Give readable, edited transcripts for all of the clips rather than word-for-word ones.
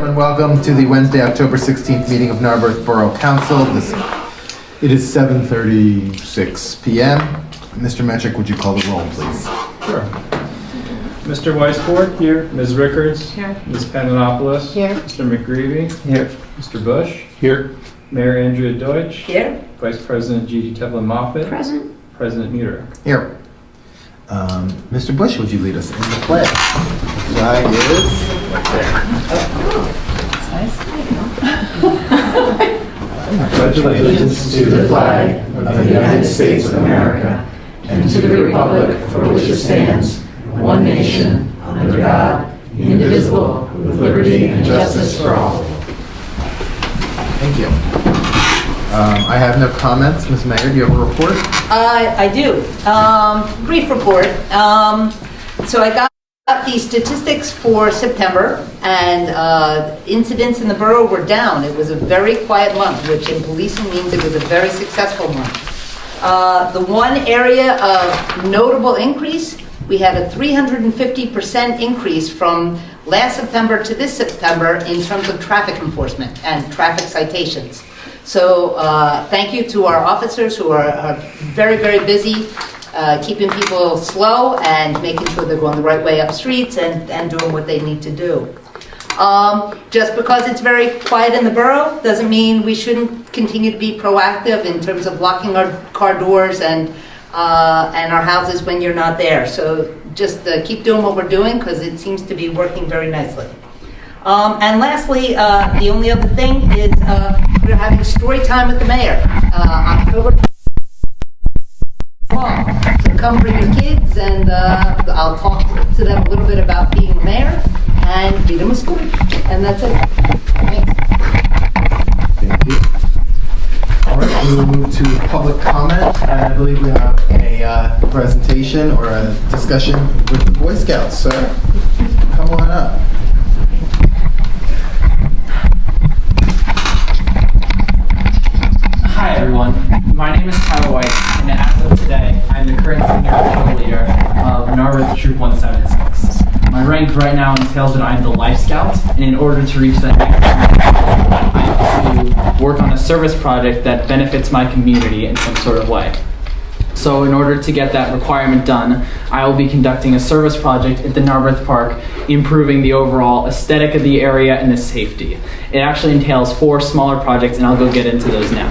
gentlemen, welcome to the Wednesday, October 16th meeting of Narberth Borough Council. It is 7:36 p.m. Mr. Metrick, would you call the roll, please? Sure. Mr. Weisford? Here. Ms. Rickards? Here. Ms. Pananopoulos? Here. Mr. McGreevy? Here. Mr. Bush? Here. Mayor Andrea Deutsch? Here. Vice President Gigi Tevlin-Moffett? Present. President Muter? Here. Mr. Bush, would you lead us in the pledge? The flag is right there. I pledge allegiance to the flag of the United States of America and to the republic for which it stands, one nation, under God, indivisible, with liberty and justice for all. Thank you. I have no comments. Ms. Mayor, do you have a report? I do. Brief report. So I got the statistics for September, and incidents in the borough were down. It was a very quiet month, which in policing means it was a very successful month. The one area of notable increase, we had a 350% increase from last September to this September in terms of traffic enforcement and traffic citations. So thank you to our officers who are very, very busy keeping people slow and making sure they're going the right way up streets and doing what they need to do. Just because it's very quiet in the borough doesn't mean we shouldn't continue to be proactive in terms of locking our car doors and our houses when you're not there. So just keep doing what we're doing because it seems to be working very nicely. And lastly, the only other thing is we're having story time with the mayor, October 12th. So come bring your kids and I'll talk to them a little bit about being mayor and read them a story. And that's it. Thanks. Thank you. All right, we will move to public comment. And I believe we have a presentation or a discussion with the Boy Scouts. Sir, come on up. Hi everyone, my name is Tyler White, and as of today, I'm the current senior patrol leader of Narberth Troop 176. My rank right now entails that I'm the Life Scout, and in order to reach that next rank, I have to work on a service project that benefits my community in some sort of way. So in order to get that requirement done, I will be conducting a service project at the Narberth Park, improving the overall aesthetic of the area and the safety. It actually entails 4 smaller projects, and I'll go get into those now.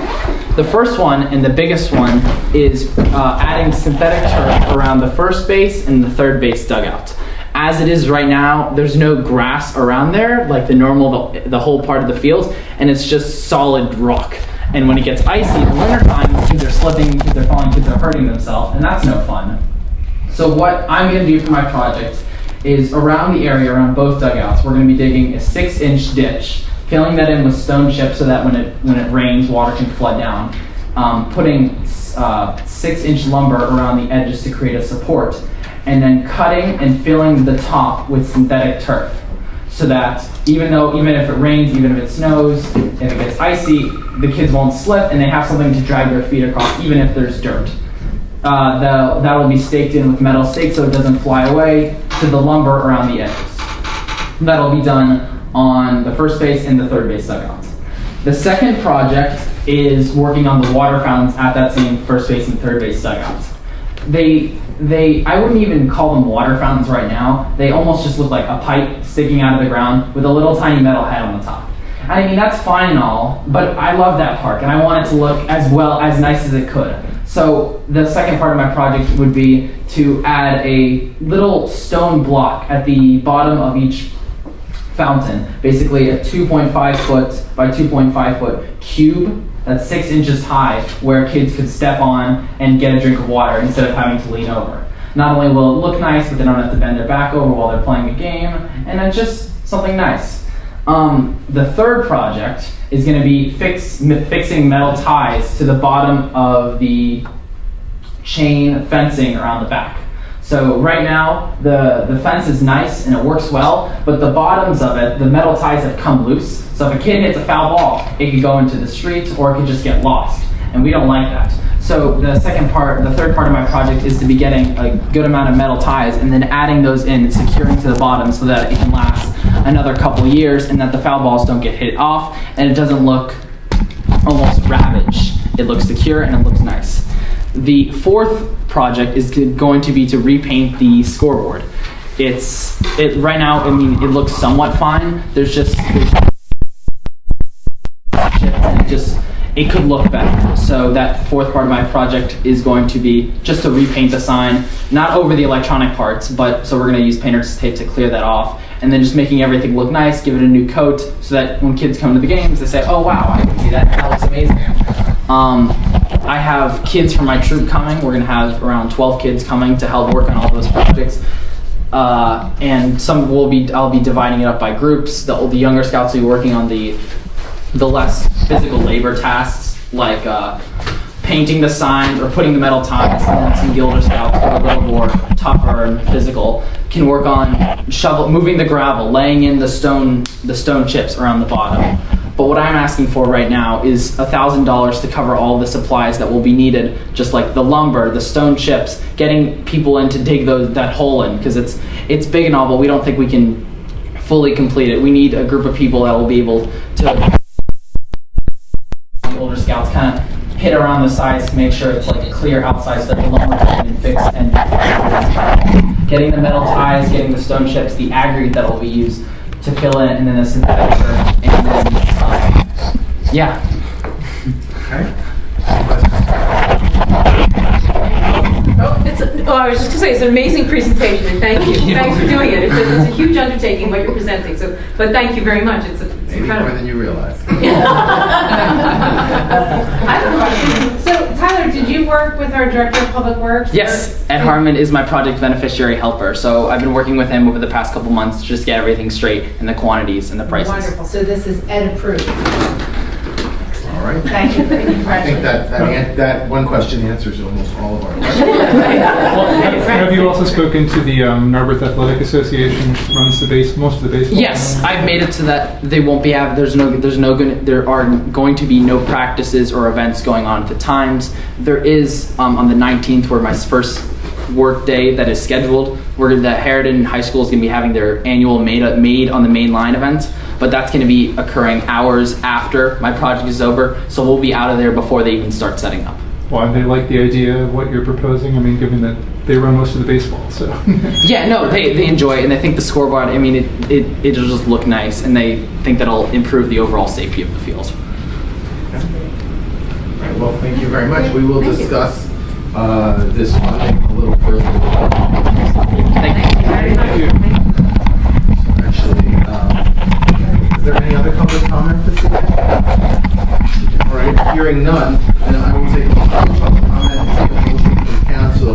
The first one, and the biggest one, is adding synthetic turf around the first base and the third base dugout. As it is right now, there's no grass around there, like the whole part of the field, and it's just solid rock. And when it gets icy in the wintertime, kids are slipping, kids are falling, kids are hurting themselves, and that's no fun. So what I'm going to do for my project is around the area, around both dugouts, we're going to be digging a 6-inch ditch, filling that in with stone chips so that when it rains, water can flood down, putting 6-inch lumber around the edges to create a support, and then cutting and filling the top with synthetic turf. So that even if it rains, even if it snows, if it gets icy, the kids won't slip and they have something to drag their feet across, even if there's dirt. That will be staked in with metal stakes so it doesn't fly away to the lumber around the edges. That'll be done on the first base and the third base dugouts. The second project is working on the water fountains at that same first base and third base dugouts. I wouldn't even call them water fountains right now. They almost just look like a pipe sticking out of the ground with a little tiny metal head on the top. I mean, that's fine and all, but I love that park and I want it to look as nice as it could. So the second part of my project would be to add a little stone block at the bottom of each fountain, basically a 2.5 foot by 2.5 foot cube that's 6 inches high where kids could step on and get a drink of water instead of having to lean over. Not only will it look nice, but they don't have to bend their back over while they're playing a game, and it's just something nice. The third project is going to be fixing metal ties to the bottom of the chain fencing around the back. So right now, the fence is nice and it works well, but the bottoms of it, the metal ties have come loose. So if a kid hits a foul ball, it could go into the streets or it could just get lost. And we don't like that. So the third part of my project is to be getting a good amount of metal ties and then adding those in and securing to the bottom so that it can last another couple years, and that the foul balls don't get hit off, and it doesn't look almost ravaged. It looks secure and it looks nice. The fourth project is going to be to repaint the scoreboard. Right now, I mean, it looks somewhat fine. There's it could look better. So that fourth part of my project is going to be just to repaint the sign, not over the electronic parts, but so we're going to use painter's tape to clear that off, and then just making everything look nice, give it a new coat, so that when kids come to the games, they say, oh wow, I can see that, that looks amazing. I have kids from my troop coming. We're going to have around 12 kids coming to help work on all those projects. And I'll be dividing it up by groups. The younger scouts will be working on the less physical labor tasks, like painting the signs or putting the metal ties, and then some older scouts who are a little more tougher and physical can work on moving the gravel, laying in the stone chips around the bottom. But what I'm asking for right now is $1,000 to cover all the supplies that will be needed, just like the lumber, the stone chips, getting people in to dig that hole in, because it's big and all, but we don't think we can fully complete it. We need a group of people that will be able to, older scouts, kind of hit around the sides to make sure it's like a clear outside so that the lumber can be fixed, and getting the metal ties, getting the stone chips, the aggregate that will be used to fill in, and then the synthetic turf, and then yeah. Okay. I was just going to say, it's an amazing presentation, and thank you. Thanks for doing it. It's a huge undertaking what you're presenting, but thank you very much. It's Maybe incredible. more than you realize. I have a question. So, Tyler, did you work with our Director of Public Works? Yes, Ed Harmon is my project beneficiary helper, so I've been working with him over the past couple months to just get everything straight and the quantities and the prices. Wonderful. So this is Ed approved. All right. Thank you. I think that one question answers almost all of our questions. Well, have you also spoken to the Narberth Athletic Association, which runs most of the baseball? Yes, I've made it so that they won't be there are going to be no practices or events going on at the times. There is on the 19th, where my first work day that is scheduled, where the Hampton High School is going to be having their annual Made on the Main Line event, but that's going to be occurring hours after my project is over, so we'll be out of there before they even start setting up. Why do they like the idea of what you're proposing? I mean, given that they run most of the baseball, so. Yeah, no, they enjoy it, and they think the scoreboard, I mean, it'll just look nice, and they think that'll improve the overall safety of the field. All right, well, thank you very much. We will discuss this funding a little further. Thank you. Thank you. Actually, is there any other public comment this evening? All right, hearing none, then I will take a public comment and take a motion from council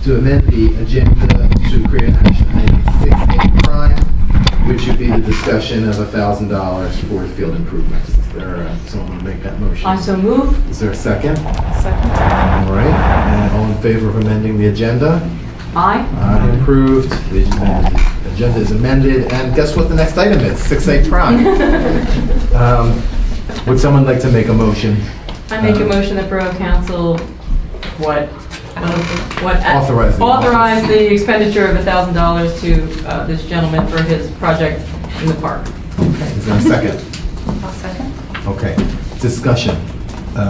to amend the agenda to create action item 6A prime, which would be the discussion of $1,000 for field improvements. Is there someone to make that motion? I so move. Is there a second? Second. All right, and all in favor of amending the agenda? Aye. Approved. The agenda is amended, and guess what the next item is? 6A prime. Would someone like to make a motion? I make a motion that Borough Council, authorize the expenditure of $1,000 to this gentleman for his project in the park. Okay, is there a second? I'll second. Okay, discussion.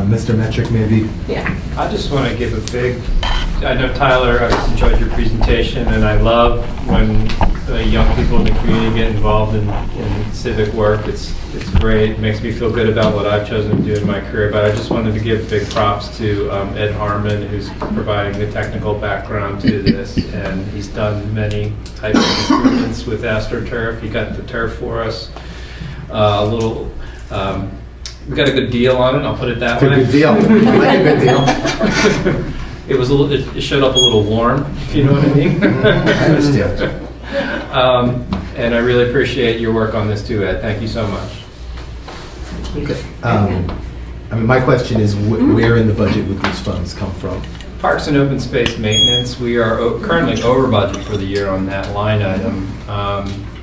Mr. Metric, maybe? Yeah. I just want to give a big, I know Tyler, I just enjoyed your presentation, and I love when young people in the community get involved in civic work. It's great. It makes me feel good about what I've chosen to do in my career, but I just wanted to give big props to Ed Harmon, who's providing the technical background to this, and he's done many types of improvements with AstroTurf. He got the turf for us. We got a good deal on it, I'll put it that way. Good deal. I like a good deal. It showed up a little warm, if you know what I mean. I understand. And I really appreciate your work on this too, Ed. Thank you so much. Okay. I mean, my question is, where in the budget would these funds come from? Parks and open space maintenance, we are currently over budget for the year on that line item.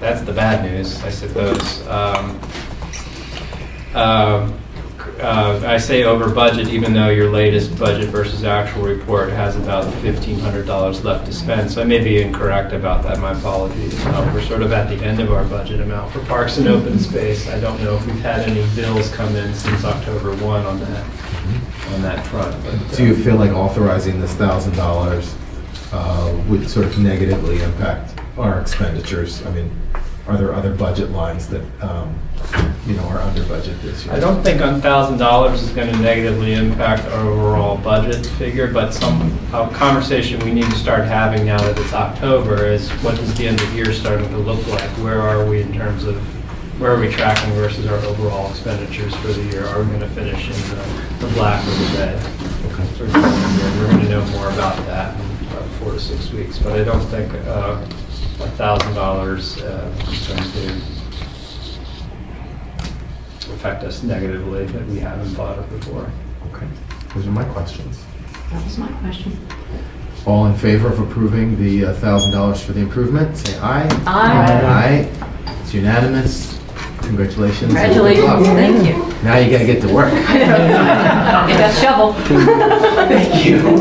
That's the bad news, I suppose. I say over budget, even though your latest budget versus actual report has about $1,500 left to spend. So I may be incorrect about that, my apologies. We're sort of at the end of our budget amount for parks and open space. I don't know if we've had any bills come in since October 1 on that front. But, Do you feel like authorizing this $1,000 would sort of negatively impact our expenditures? I mean, are there other budget lines that, are under budget this year? I don't think $1,000 is going to negatively impact our overall budget figure, but some conversation we need to start having now that it's October is what does the end of year starting to look like? Where are we in terms of, where are we tracking versus our overall expenditures for the year? Are we going to finish in the black or the red? We're going to know more about that in about 4 to 6 weeks, but I don't think $1,000 is going to affect us negatively that we haven't thought of before. Okay, those are my questions. That was my question. All in favor of approving the $1,000 for the improvement, say aye. Aye. Aye. It's unanimous. Congratulations. Congratulations, thank you. Now you gotta get to work. Get that shovel. Thank you.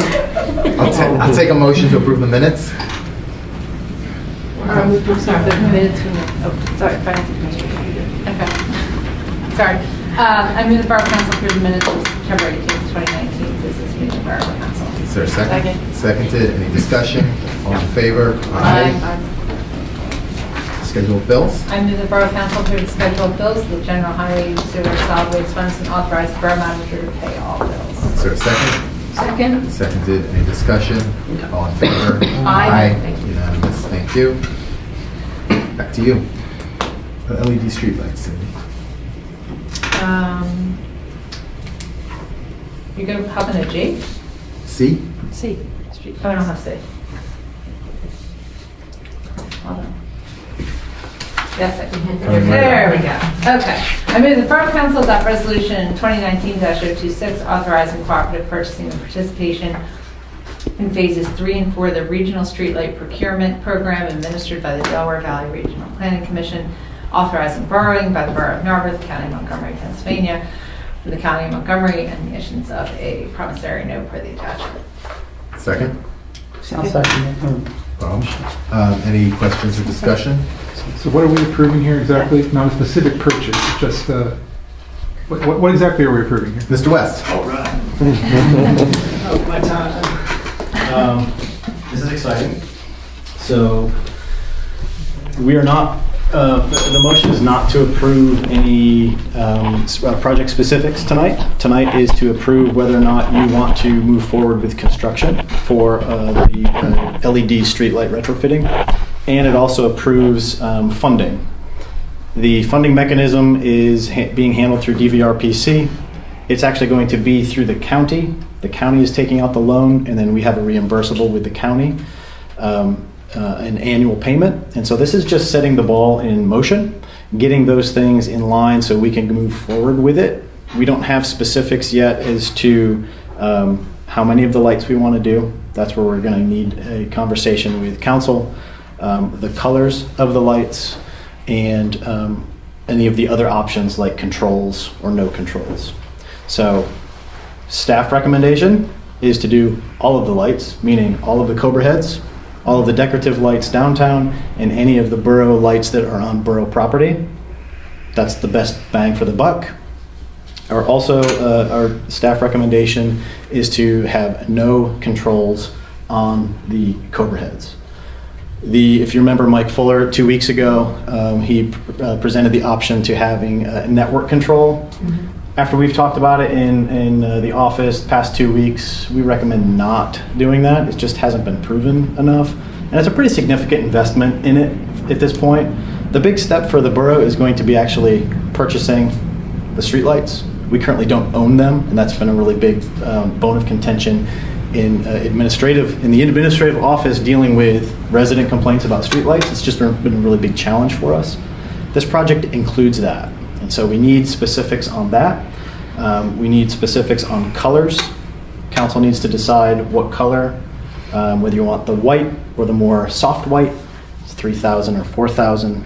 I'll take a motion to approve the minutes. Sorry, the minutes from sorry, finance administration. Okay. Sorry. I move the Borough Council approve the minutes of September 18th, 2019 business meeting of Borough Council. Is there a second? Second. Seconded. Any discussion? All in favor? Scheduled bills? I move the Borough Council approve the schedule of bills of the general highway, sewer, solid waste funds, and authorize the Borough Manager to pay all bills. Is there a second? Second. Seconded. Any discussion? All in favor? Aye. Thank you. Unanimous. Thank you. Back to you. LED streetlights, Cindy. You gonna hop in a G? C? C. Street. Oh, I don't have C. Hold on. Yes, I can hit it. There we go. Okay. I move the Borough Council adopt resolution 2019-026 authorizing cooperative purchasing and participation in phases 3 and 4 of the Regional Streetlight Procurement Program administered by the Delaware Valley Regional Planning Commission, authorizing borrowing by the Borough of Narberth, County of Montgomery, Pennsylvania, from the County of Montgomery, and the issuance of a promissory note per the attachment. Second? I'll second Any questions or discussion? So what are we approving here exactly? Not a specific purchase, just, what exactly are we approving here? Mr. West? All right. Oh, my time. This is exciting. So we are not, the motion is not to approve any project specifics tonight. Tonight is to approve whether or not you want to move forward with construction for the LED streetlight retrofitting. And it also approves funding. The funding mechanism is being handled through DVRPC. It's actually going to be through the county. The county is taking out the loan, and then we have a reimbursable with the county, an annual payment. And so this is just setting the ball in motion, getting those things in line so we can move forward with it. We don't have specifics yet as to how many of the lights we want to do. That's where we're going to need a conversation with council. The colors of the lights, and any of the other options like controls or no controls. So staff recommendation is to do all of the lights, meaning all of the Cobra heads, all of the decorative lights downtown, and any of the borough lights that are on borough property. That's the best bang for the buck. Our staff recommendation is to have no controls on the Cobra heads. If you remember Mike Fuller 2 weeks ago, he presented the option to having network control. Mm-hmm. After we've talked about it in the office past 2 weeks, we recommend not doing that. It just hasn't been proven enough. And it's a pretty significant investment in it at this point. The big step for the borough is going to be actually purchasing the streetlights. We currently don't own them, and that's been a really big bone of contention in the administrative office dealing with resident complaints about streetlights. It's just been a really big challenge for us. This project includes that, and so we need specifics on that. We need specifics on colors. Council needs to decide what color, whether you want the white or the more soft white, it's 3,000 or 4,000.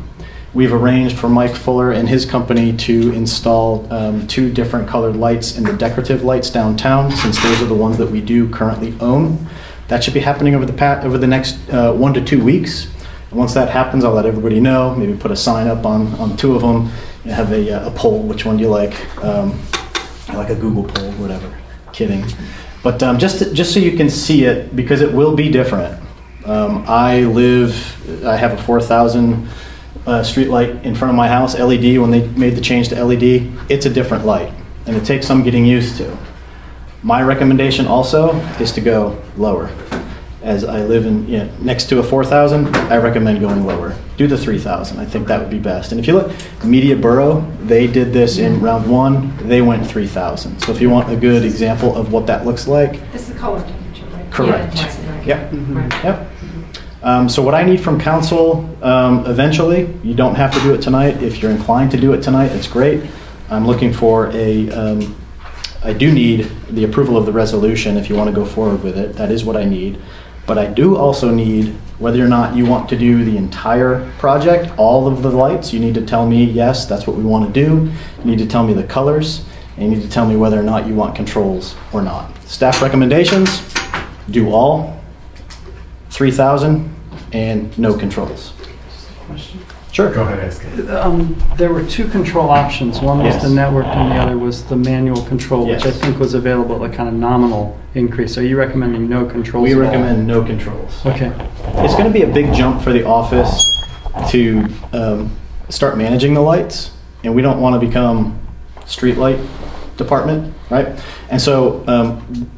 we've arranged for Mike Fuller and his company to install 2 different colored lights in the decorative lights downtown, since those are the ones that we do currently own. That should be happening over the next 1 to 2 weeks. And once that happens, I'll let everybody know, maybe put a sign up on 2 of them, and have a poll, which one do you like? Like a Google poll, whatever. Kidding. But just so you can see it, because it will be different. I have a 4,000 street light in front of my house, LED. When they made the change to LED, it's a different light, and it takes some getting used to. My recommendation also is to go lower. As I live next to a 4,000, I recommend going lower. Do the 3,000. I think that would be best. And if you look, Media Borough, they did this in round 1. They went 3,000. So if you want a good example of what that looks like. This is color temperature, right? Correct. Yeah. Yep. Yep. So what I need from council, eventually, you don't have to do it tonight. If you're inclined to do it tonight, it's great. I'm looking for I do need the approval of the resolution if you want to go forward with it. That is what I need. But I do also need, whether or not you want to do the entire project, all of the lights, you need to tell me, yes, that's what we want to do. You need to tell me the colors, and you need to tell me whether or not you want controls or not. Staff recommendations, do all, 3,000, and no controls. Sure. Go ahead, ask it. There were 2 control options. One was Yes. the network and the other was the manual control, which I Yes. think was available at a kind of nominal increase. Are you recommending no controls? We at all? recommend no controls. Okay. It's going to be a big jump for the office to start managing the lights, and we don't want to become streetlight department, right? And so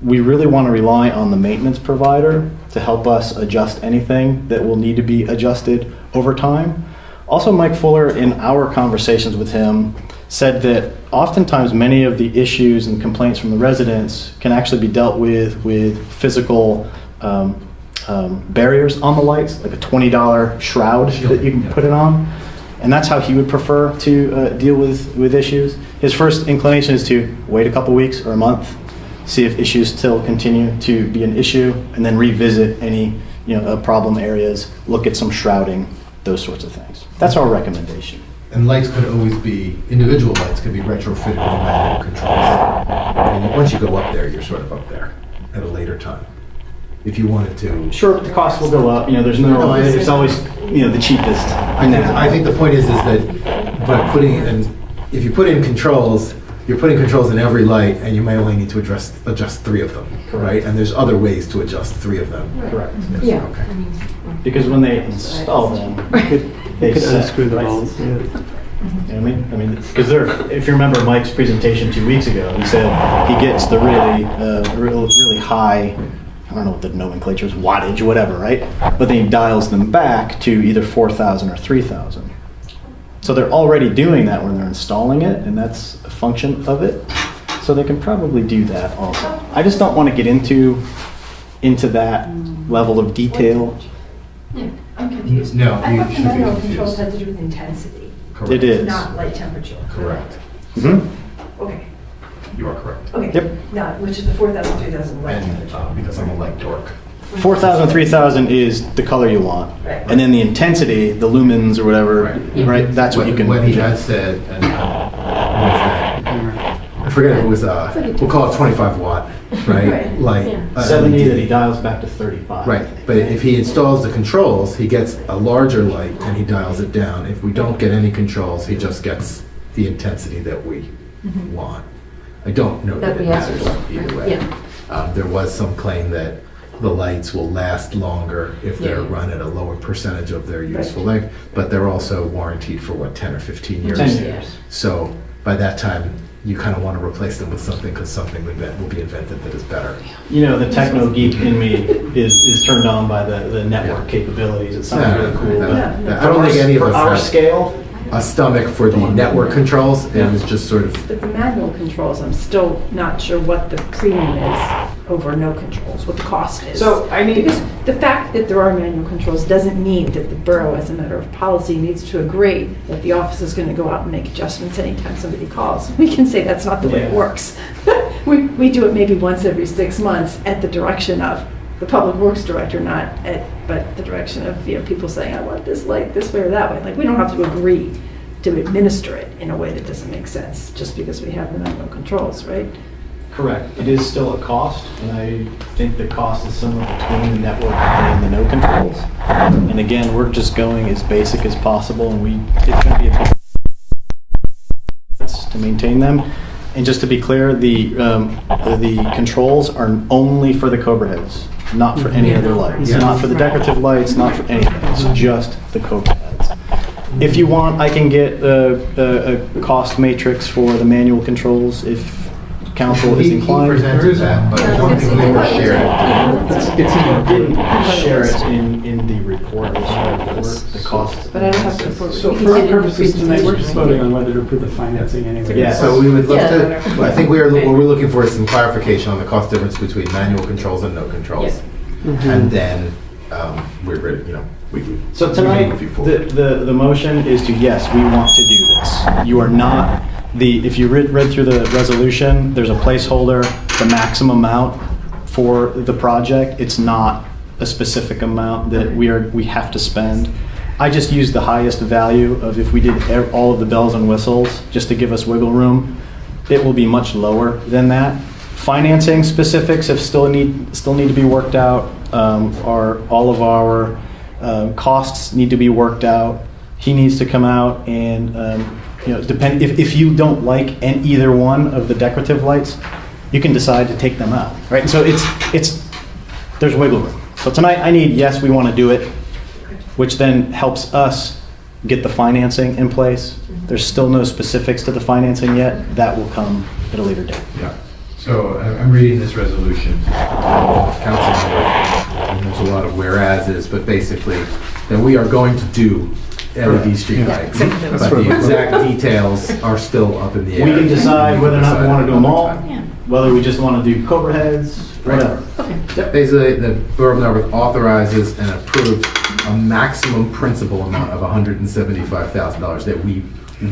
we really want to rely on the maintenance provider to help us adjust anything that will need to be adjusted over time. Also, Mike Fuller, in our conversations with him, said that oftentimes many of the issues and complaints from the residents can actually be dealt with physical barriers on the lights, like a $20 shroud that you can put it on. And that's how he would prefer to deal with issues. His first inclination is to wait a couple weeks or a month, see if issues still continue to be an issue, and then revisit any problem areas, look at some shrouding, those sorts of things. That's our recommendation. And lights could always be, individual lights could be retrofitted with manual controls. And once you go up there, you're sort of up there at a later time. If you wanted to. Sure, the cost will go up. There's No, it's always the cheapest. I think the point is that by putting in, if you put in controls, you're putting controls in every light, and you may only need to adjust 3 of them, right? And there's other ways to adjust 3 of them. Correct. Yes, Yeah. okay. Because when they install them, they Could set, unscrew them right? all. You know what I mean? Because if you remember Mike's presentation 2 weeks ago, he said he gets the really high, I don't know what the nomenclature is, wattage, whatever, right? But then he dials them back to either 4,000 or 3,000. So they're already doing that when they're installing it, and that's a function of it. So they can probably do that also. I just don't want to get into that level of detail. I'm confused. No, I you thought the should be manual confused. controls had to do with intensity, Correct. It is. not light temperature. Correct. Mhm. Okay, You are correct. okay. Yep. Not, which is the 4,000, 3,000 light And temperature. because I'm a light dork. 4,000, 3,000 is the color you want. Right. And then the intensity, the lumens or whatever, right? That's what you can. What he had said, and was that, I forget if it was, we'll call it 25 watt, right? Right. Light. 70 that he dials back to 35. Right, but if he installs the controls, he gets a larger light and he dials it down. If we don't get any controls, he just gets the intensity that we want. I don't know that That it we asked matters for, either right? way. Yeah. There was some claim that the lights will last longer if they're Yeah. run at a lower percentage of their useful life, but they're also warranted for 10 or 15 years. 10 years. So by that time, you kind of want to replace them with something because something will be invented that is better. The techno geek in me is turned on by the network capabilities. It sounds really cool. But I don't think any of for us our have scale, a stomach for the network controls, and it's just sort of, But the manual controls, I'm still not sure what the premium is over no controls, what the cost is. So, I mean- Because the fact that there are manual controls doesn't mean that the borough, as a matter of policy, needs to agree that the office is going to go out and make adjustments anytime somebody calls. We can say that's not the way it Yeah. works. We do it maybe once every 6 months at the direction of the public works director, but the direction of, people saying, I want this light this way or that way. Like, we don't have to agree to administer it in a way that doesn't make sense, just because we have the manual controls, right? Correct. It is still a cost, and I think the cost is somewhere between the network and the no controls. And again, we're just going as basic as possible, and it's going to be a big to maintain them. And just to be clear, the controls are only for the Cobra heads, not for any other lights. Yes. Not for the decorative lights, not for anything. It's just the Cobra heads. If you want, I can get a cost matrix for the manual controls if council is He inclined. presented that, but I don't think we ever shared it. Didn't share it in the report, the cost. But I don't have to report. So for our purposes tonight, we're just voting on whether to approve the financing anyway. Yeah. So we would look to, I think what we're looking for is some clarification on the cost difference between manual controls and no controls. And then we're ready, we can. So tonight, move you forward. the motion is to, yes, we want to do this. You are not, if you read through the resolution, there's a placeholder, the maximum amount for the project. It's not a specific amount that we have to spend. I just used the highest value of if we did all of the bells and whistles, just to give us wiggle room. It will be much lower than that. Financing specifics still need to be worked out. All of our costs need to be worked out. He needs to come out and depend. If you don't like either one of the decorative lights, you can decide to take them out. Right. So there's wiggle room. So tonight I need, yes, we want to do it, which then helps us get the financing in place. There's still no specifics to the financing yet. That will come at a later date. Yeah. So I'm reading this resolution. Council member, and there's a lot of whereases, but basically that we are going to do LED street lights. But the exact details are still up in the air. We can decide whether or not we want to do them all, whether we just want to do Cobra heads, whatever. Basically, the Borough of Norfolk authorizes and approves a maximum principal amount of $175,000 that we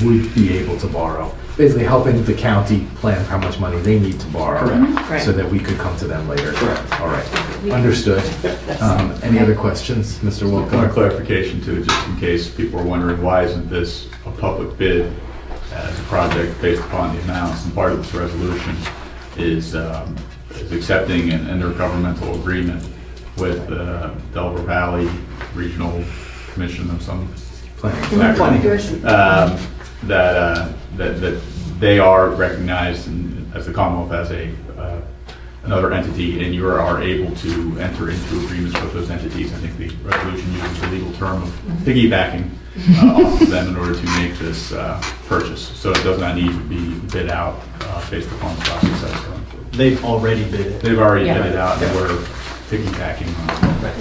would be able to borrow. Basically helping the county plan how much money they need to borrow. Correct. So that we could come to them later. Correct. All right. Understood. Any other questions, Mr. One Wilco? clarification too, just in case people are wondering, why isn't this a public bid as a project based upon the amounts? And part of this resolution is accepting an intergovernmental agreement with Delaware Valley Regional Commission of some Planning. that they are recognized as the Commonwealth as another entity, and you are able to enter into agreements with those entities. I think the resolution uses the legal term of piggybacking off of them in order to make this purchase. So it does not need to be bid out based upon the process that's going forward. They've already bid it. They've already bid it out, and we're piggybacking on it.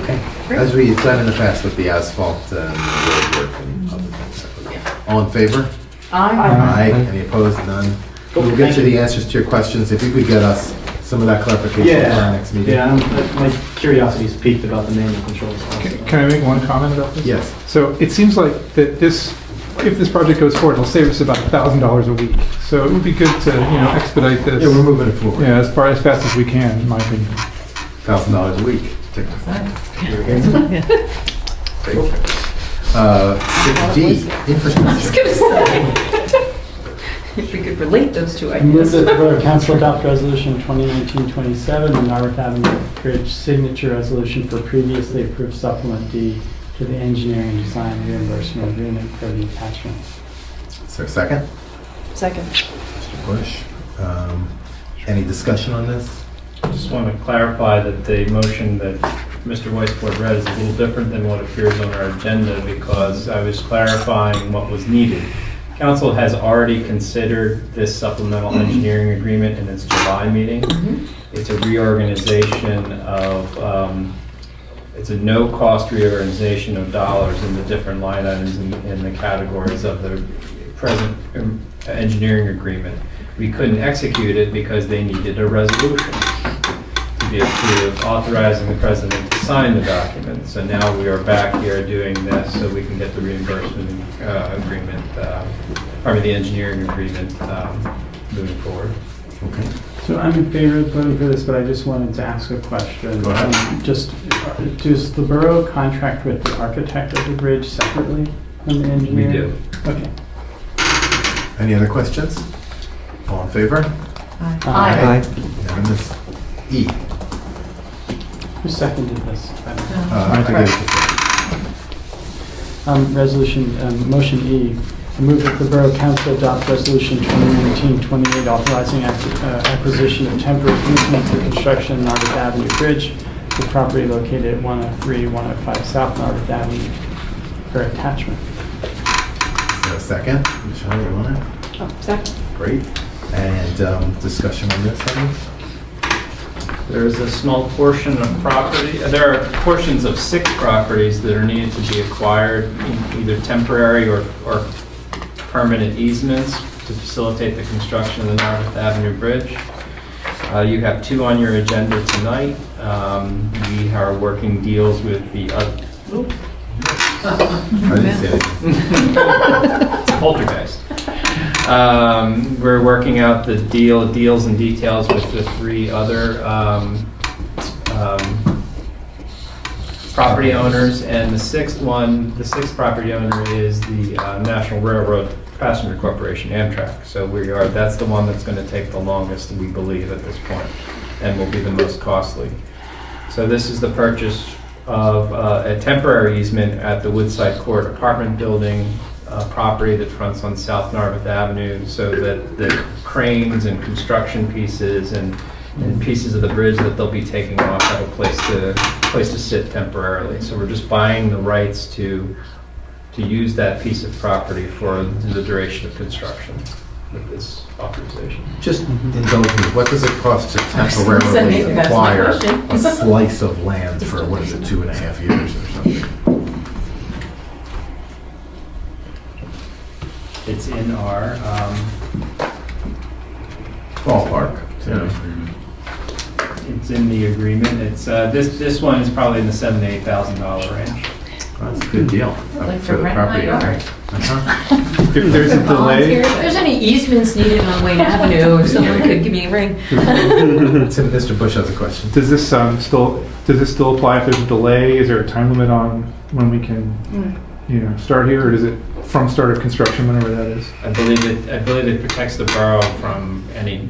Okay. As we've done in the past with the asphalt and the road work and other things. All in favor? Aye. Any opposed? None. We'll get you the answers to your questions. If you could get us some of that clarification for our next meeting. Yeah, my curiosity is piqued about the manual controls. Can I make one comment about this? Yes. So it seems like that if this project goes forward, it'll save us about $1,000 a week. So it would be good to, expedite this. Yeah, we're moving it forward. Yeah, as fast as we can, in my opinion. $1,000 a week. Take Great. 6D, infrastructure. If we could relate those two I move ideas. that the Borough Council adopt Resolution 2019-27 and Norfolk Avenue Bridge signature resolution for previously approved supplement D to the engineering design reimbursement agreement for the attachment. Is there a second? Second. Mr. Bush. Any discussion on this? I just want to clarify that the motion that Mr. Weisbord read is a little different than what appears on our agenda, because I was clarifying what was needed. Council has already considered this supplemental engineering agreement in its July meeting. It's a reorganization of, it's a no-cost reorganization of dollars in the different line items in the categories of the present engineering agreement. We couldn't execute it because they needed a resolution to be approved, authorizing the president to sign the document. So now we are back here doing this so we can get the reimbursement agreement, the engineering agreement moving forward. Okay. So I'm in favor of voting for this, but I just wanted to ask a question. Go ahead. Does the borough contract with the architect of the bridge separately from the engineer? We do. Okay. Any other questions? All in favor? Aye. Unanimous. E. Who seconded this? I have to give it to Motion E. I move that the Borough Council adopt Resolution 2019-28 authorizing acquisition of temporary easement for construction of Narberth Avenue Bridge, the property located at 103, 105 South Narberth Avenue, for attachment. Is there a second? Michelle, you want it? Oh, second. Great. And discussion on this, Henry? There is a small portion of property, there are portions of 6 properties that are needed to be acquired, either temporary or permanent easements to facilitate the construction of the Narberth Avenue Bridge. You have 2 on your agenda tonight. We are working deals with the other. I didn't see anything. It's a poltergeist. We're working out the deals and details with the 3 other property owners, and the 6th property owner is the National Railroad Passenger Corporation, Amtrak. So that's the one that's going to take the longest, we believe, at this point, and will be the most costly. So this is the purchase of a temporary easement at the Woodside Court apartment building property that fronts on South Narberth Avenue, so that the cranes and construction pieces and pieces of the bridge that they'll be taking off have a place to sit temporarily. So we're just buying the rights to use that piece of property for the duration of construction with this authorization. Just indulge me, what does it cost to temporarily That's my acquire question. a slice of land for, 2.5 years or something? It's in our Ballpark. it's in the agreement. It's this one is probably in the $7,000 to $8,000 range. That's a good deal Like for the rent my property yard. owner. If there's a delay, If there's any easements needed on Wayne Avenue, if someone could give me a ring. Mr. Bush has a question. does this still apply if there's a delay? Is there a time limit on when we can, start here, or does it from start of construction, whenever that is? I believe it protects the borough from any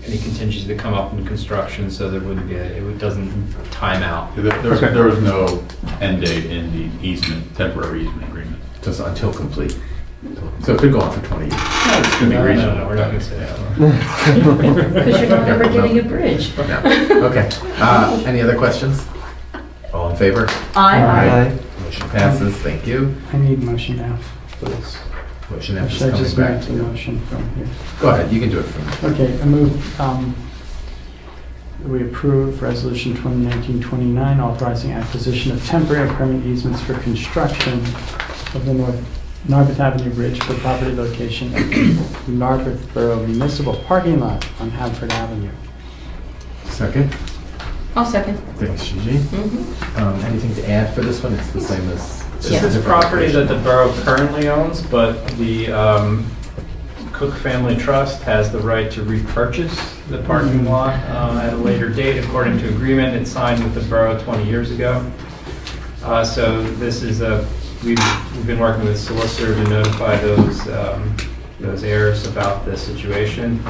contingencies that come up in construction, so there wouldn't be it doesn't time out. There was no end date in the temporary easement agreement. Just until complete. So it could go on for 20 years. It's going to be No, reasonable. we're not going to say that. Because you're not ever getting a bridge. No. Okay. Any other questions? All in favor? Aye. Motion passes. Thank you. I need motion F for this. Motion Or F is should I coming just back make to the you. motion from here? Go ahead, you can do it from there. Okay, I move we approve Resolution 2019-29 authorizing acquisition of temporary and permanent easements for construction of the Narberth Avenue Bridge for property location at the Narberth Borough Municipal parking lot on Hanford Avenue. Second. I'll second. Thanks, Gigi. Anything to add for this one? It's the same as... This is property that the borough currently owns, but the Cook Family Trust has the right to repurchase the parking lot at a later date according to agreement it signed with the borough 20 years ago. So this is we've been working with solicitor to notify those heirs about this situation.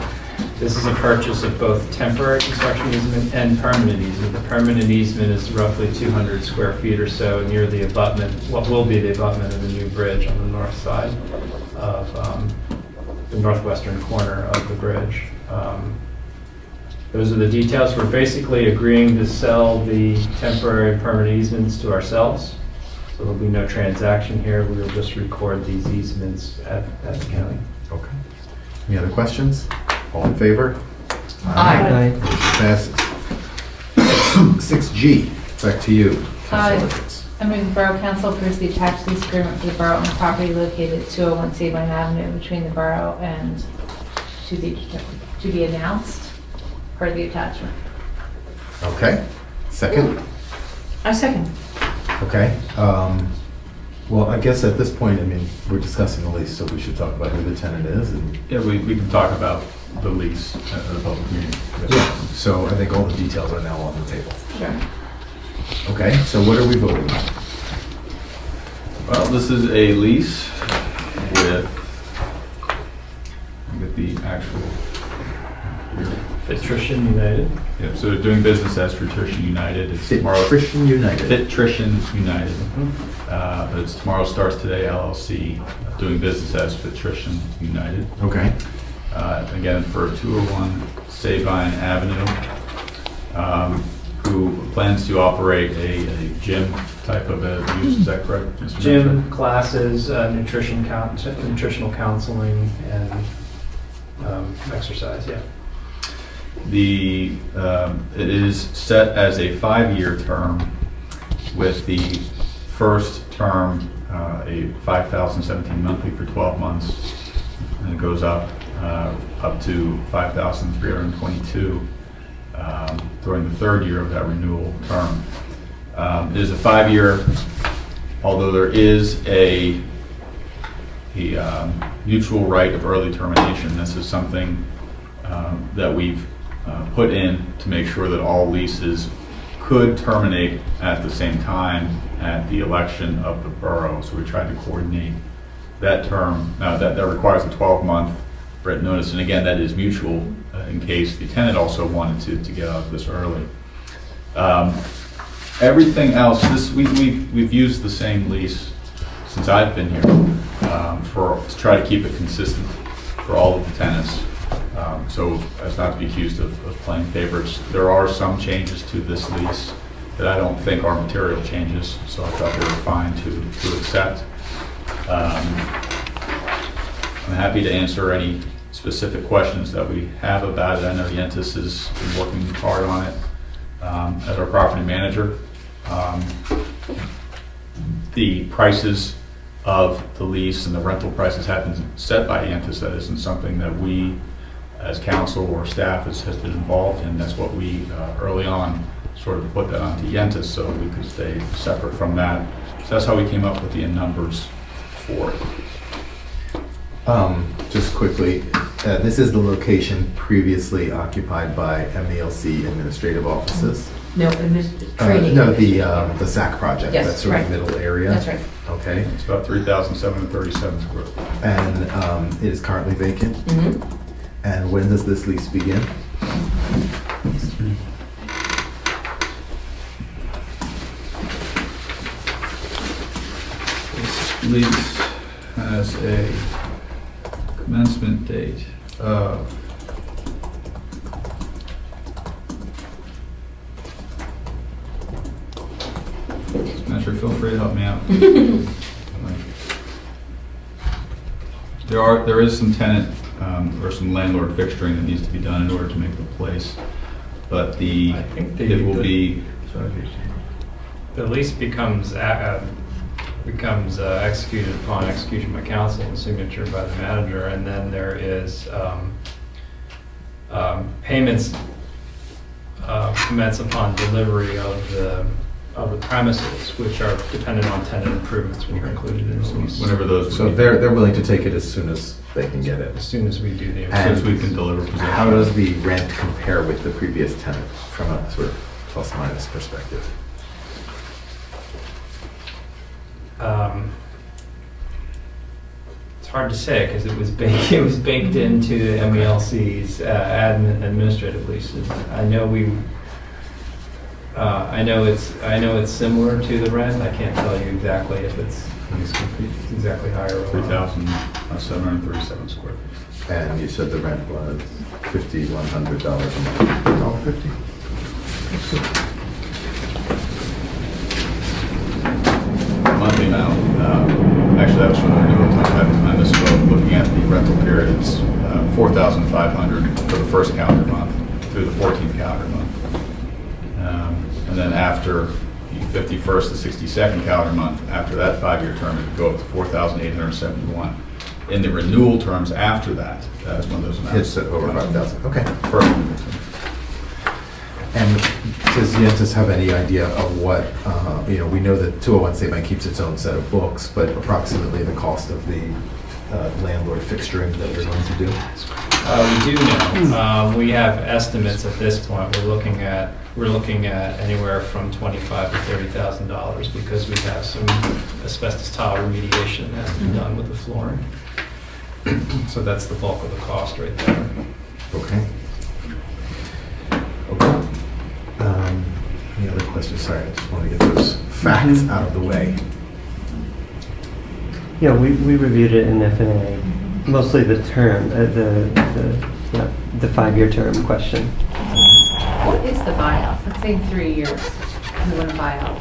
This is a purchase of both temporary construction easement and permanent easement. The permanent easement is roughly 200 square feet or so near the abutment, what will be the abutment of the new bridge on the north side of the northwestern corner of the bridge. Those are the details. We're basically agreeing to sell the temporary and permanent easements to ourselves. So there'll be no transaction here. We will just record these easements at the county. Okay. Any other questions? All in favor? Aye. Motion passes. 6G, back to you. Aye. Councilor Ricketts. I move the Borough Council approves the attached lease agreement for the borough on the property located at 201 Sabine Avenue between the borough and to be announced per the attachment. Okay. Second? I second. Okay. Well, I guess at this point, we're discussing the lease, so we should talk about who the tenant is. And Yeah, we can talk about the lease at the public meeting. Yeah, so I think all the details are now on the table. Sure. Okay, so what are we voting on? Well, this is a lease with the actual. Patrician United. Yep, so they're doing business as Patrician United. It's tomorrow. Patrician United. Patrician United. It's Tomorrow Starts Today LLC, doing business as Patrician United. Okay. Again, for 201 Sabine Avenue, who plans to operate a gym type of a use, is that correct, Mr. Manager? Gym, classes, nutritional counseling, and exercise, yeah. It is set as a 5-year term, with the first term a $5,017 monthly for 12 months, and it goes up to $5,322 during the third year of that renewal term. It is a 5-year, although there is a mutual right of early termination. This is something that we've put in to make sure that all leases could terminate at the same time at the election of the borough. So we tried to coordinate that term. That requires a 12-month written notice, and again, that is mutual in case the tenant also wanted to get out of this early. Everything else, we've used the same lease since I've been here to try to keep it consistent for all of the tenants. So as not to be accused of playing favorites, there are some changes to this lease that I don't think are material changes, so I thought they were fine to accept. I'm happy to answer any specific questions that we have about it. I know Yentis has been working hard on it as our property manager. The prices of the lease and the rental prices have been set by Yentis. That isn't something that we as council or staff has been involved in. That's what we early on sort of put that onto Yentis so we could stay separate from that. So that's how we came up with the numbers for it. Just quickly, this is the location previously occupied by MELC administrative offices. No, training. No, the SAC project. Yes, that sort of right. middle area. That's right. Okay. It's about 3,737 square feet. And it is currently vacant. Mm-hmm. And when does this lease begin? This lease has a commencement date of Metro, feel free to help me out. There is some tenant or some landlord fixturing that needs to be done in order to make the place, but I think it will be. The lease becomes executed upon execution by council and signature by the manager, and then there is payments commence upon delivery of the premises, which are dependent on tenant improvements, which are included in the lease. Whenever those. So they're willing to take it as soon as they can get it. As soon as we do the As soon as we can deliver possession. How does the rent compare with the previous tenant from a sort of plus minus perspective? It's hard to say because it was baked into the MELC's admin administrative leases. I know it's similar to the rent. I can't tell you exactly if it's exactly higher or lower. 3,737 square feet. And you said the rent was $5,100 a month. $150? Monthly amount. Actually, that was from the renewal time. I misspoke. Looking at the rental period, it's $4,500 for the first calendar month through the 14th calendar month. And then after the 51st to 62nd calendar month, after that 5-year term, it would go up to $4,871. In the renewal terms after that, that is one of those amounts. It's over 5,000. Okay. Perfect. And does Yentis have any idea of what, we know that 201 Sabine keeps its own set of books, but approximately the cost of the landlord fixturing that they're going to do? We do know. We have estimates at this point. We're looking at anywhere from $25,000 to $30,000 because we have some asbestos tile remediation that has to be done with the flooring. So that's the bulk of the cost right there. Okay. Okay. Any other questions? Sorry, I just want to get those facts out of the way. Yeah, we reviewed it in F&A, mostly the term, the 5-year term question. What is the buyout? Let's say 3 years, we want to buy out.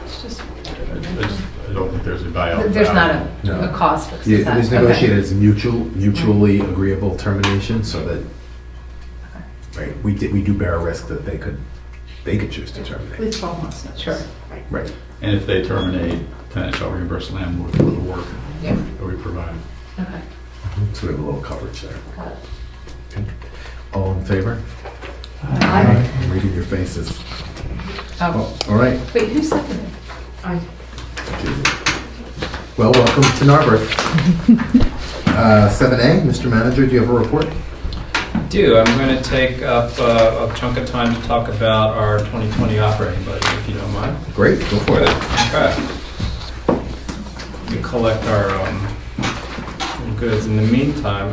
It's just, I don't think there's a buyout. there's not No. a cost fixed. Yeah, is that- it was okay. negotiated as mutually agreeable termination, so that, right, we do bear a risk that they could choose to terminate. With 12 months notice. Sure. Right. And if they terminate, tenant shall reimburse landlord for the work Yeah. that we provide. Okay. So we have a little coverage there. Got it. Okay. All in favor? Aye. I'm reading your faces. Oh, All right. wait, who seconded? I. Well, welcome to Narberth. 7A, Mr. Manager, do you have a report? I'm going to take up a chunk of time to talk about our 2020 operating budget, if you don't mind. Great, go for it. Okay. We collect our goods. In the meantime,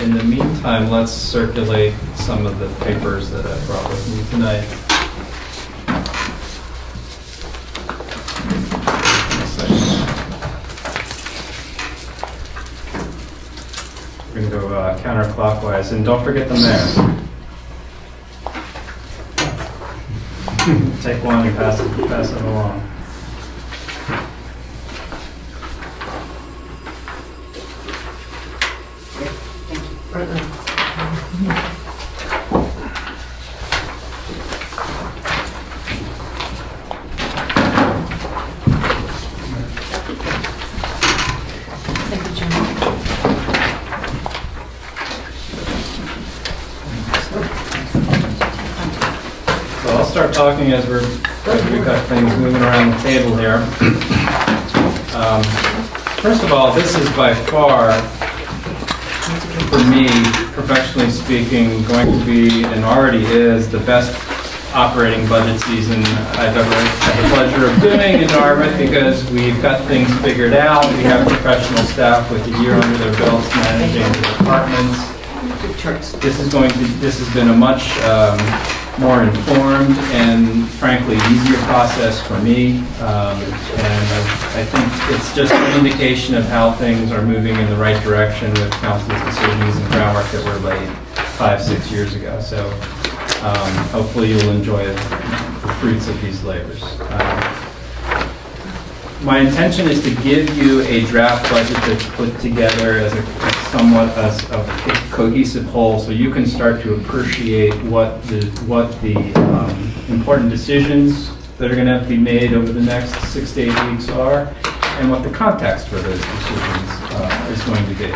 in the meantime, let's circulate some of the papers that I brought with me tonight. We're going to go counterclockwise, and don't forget the mayor. Take one and pass it along. So I'll start talking as we've got things moving around the table here. First of all, this is by far, for me, professionally speaking, going to be and already is the best operating budget season I've ever had the pleasure of doing in Narberth because we've got things figured out. We have professional staff with a year under their belts managing the departments. This has been a much more informed and frankly easier process for me. And I think it's just an indication of how things are moving in the right direction with council's decisions and groundwork that were laid 5-6 years ago. So hopefully you'll enjoy the fruits of these labors. My intention is to give you a draft budget that's put together as a somewhat as a cohesive whole, so you can start to appreciate what the important decisions that are going to have to be made over the next 6 to 8 weeks are, and what the context for those decisions is going to be.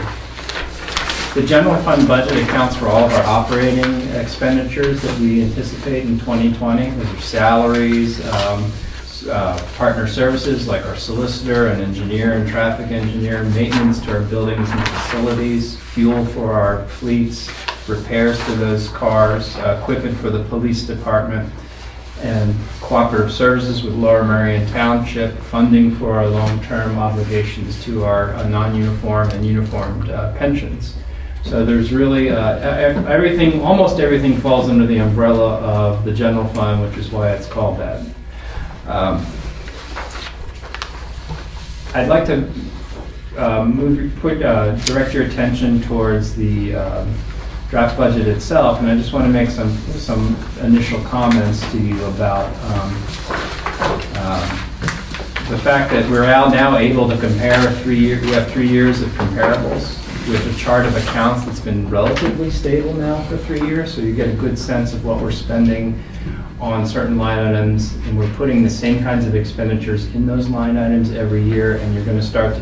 The general fund budget accounts for all of our operating expenditures that we anticipate in 2020. Those are salaries, partner services like our solicitor and engineer and traffic engineer, maintenance to our buildings and facilities, fuel for our fleets, repairs to those cars, equipment for the police department, and cooperative services with Lower Merion Township, funding for our long-term obligations to our non-uniform and uniformed pensions. So there's really everything, almost everything falls under the umbrella of the general fund, which is why it's called that. I'd like to direct your attention towards the draft budget itself, and I just want to make some initial comments to you about the fact that we're now able to compare we have 3 years of comparables with a chart of accounts that's been relatively stable now for 3 years, so you get a good sense of what we're spending on certain line items, and we're putting the same kinds of expenditures in those line items every year, and you're going to start to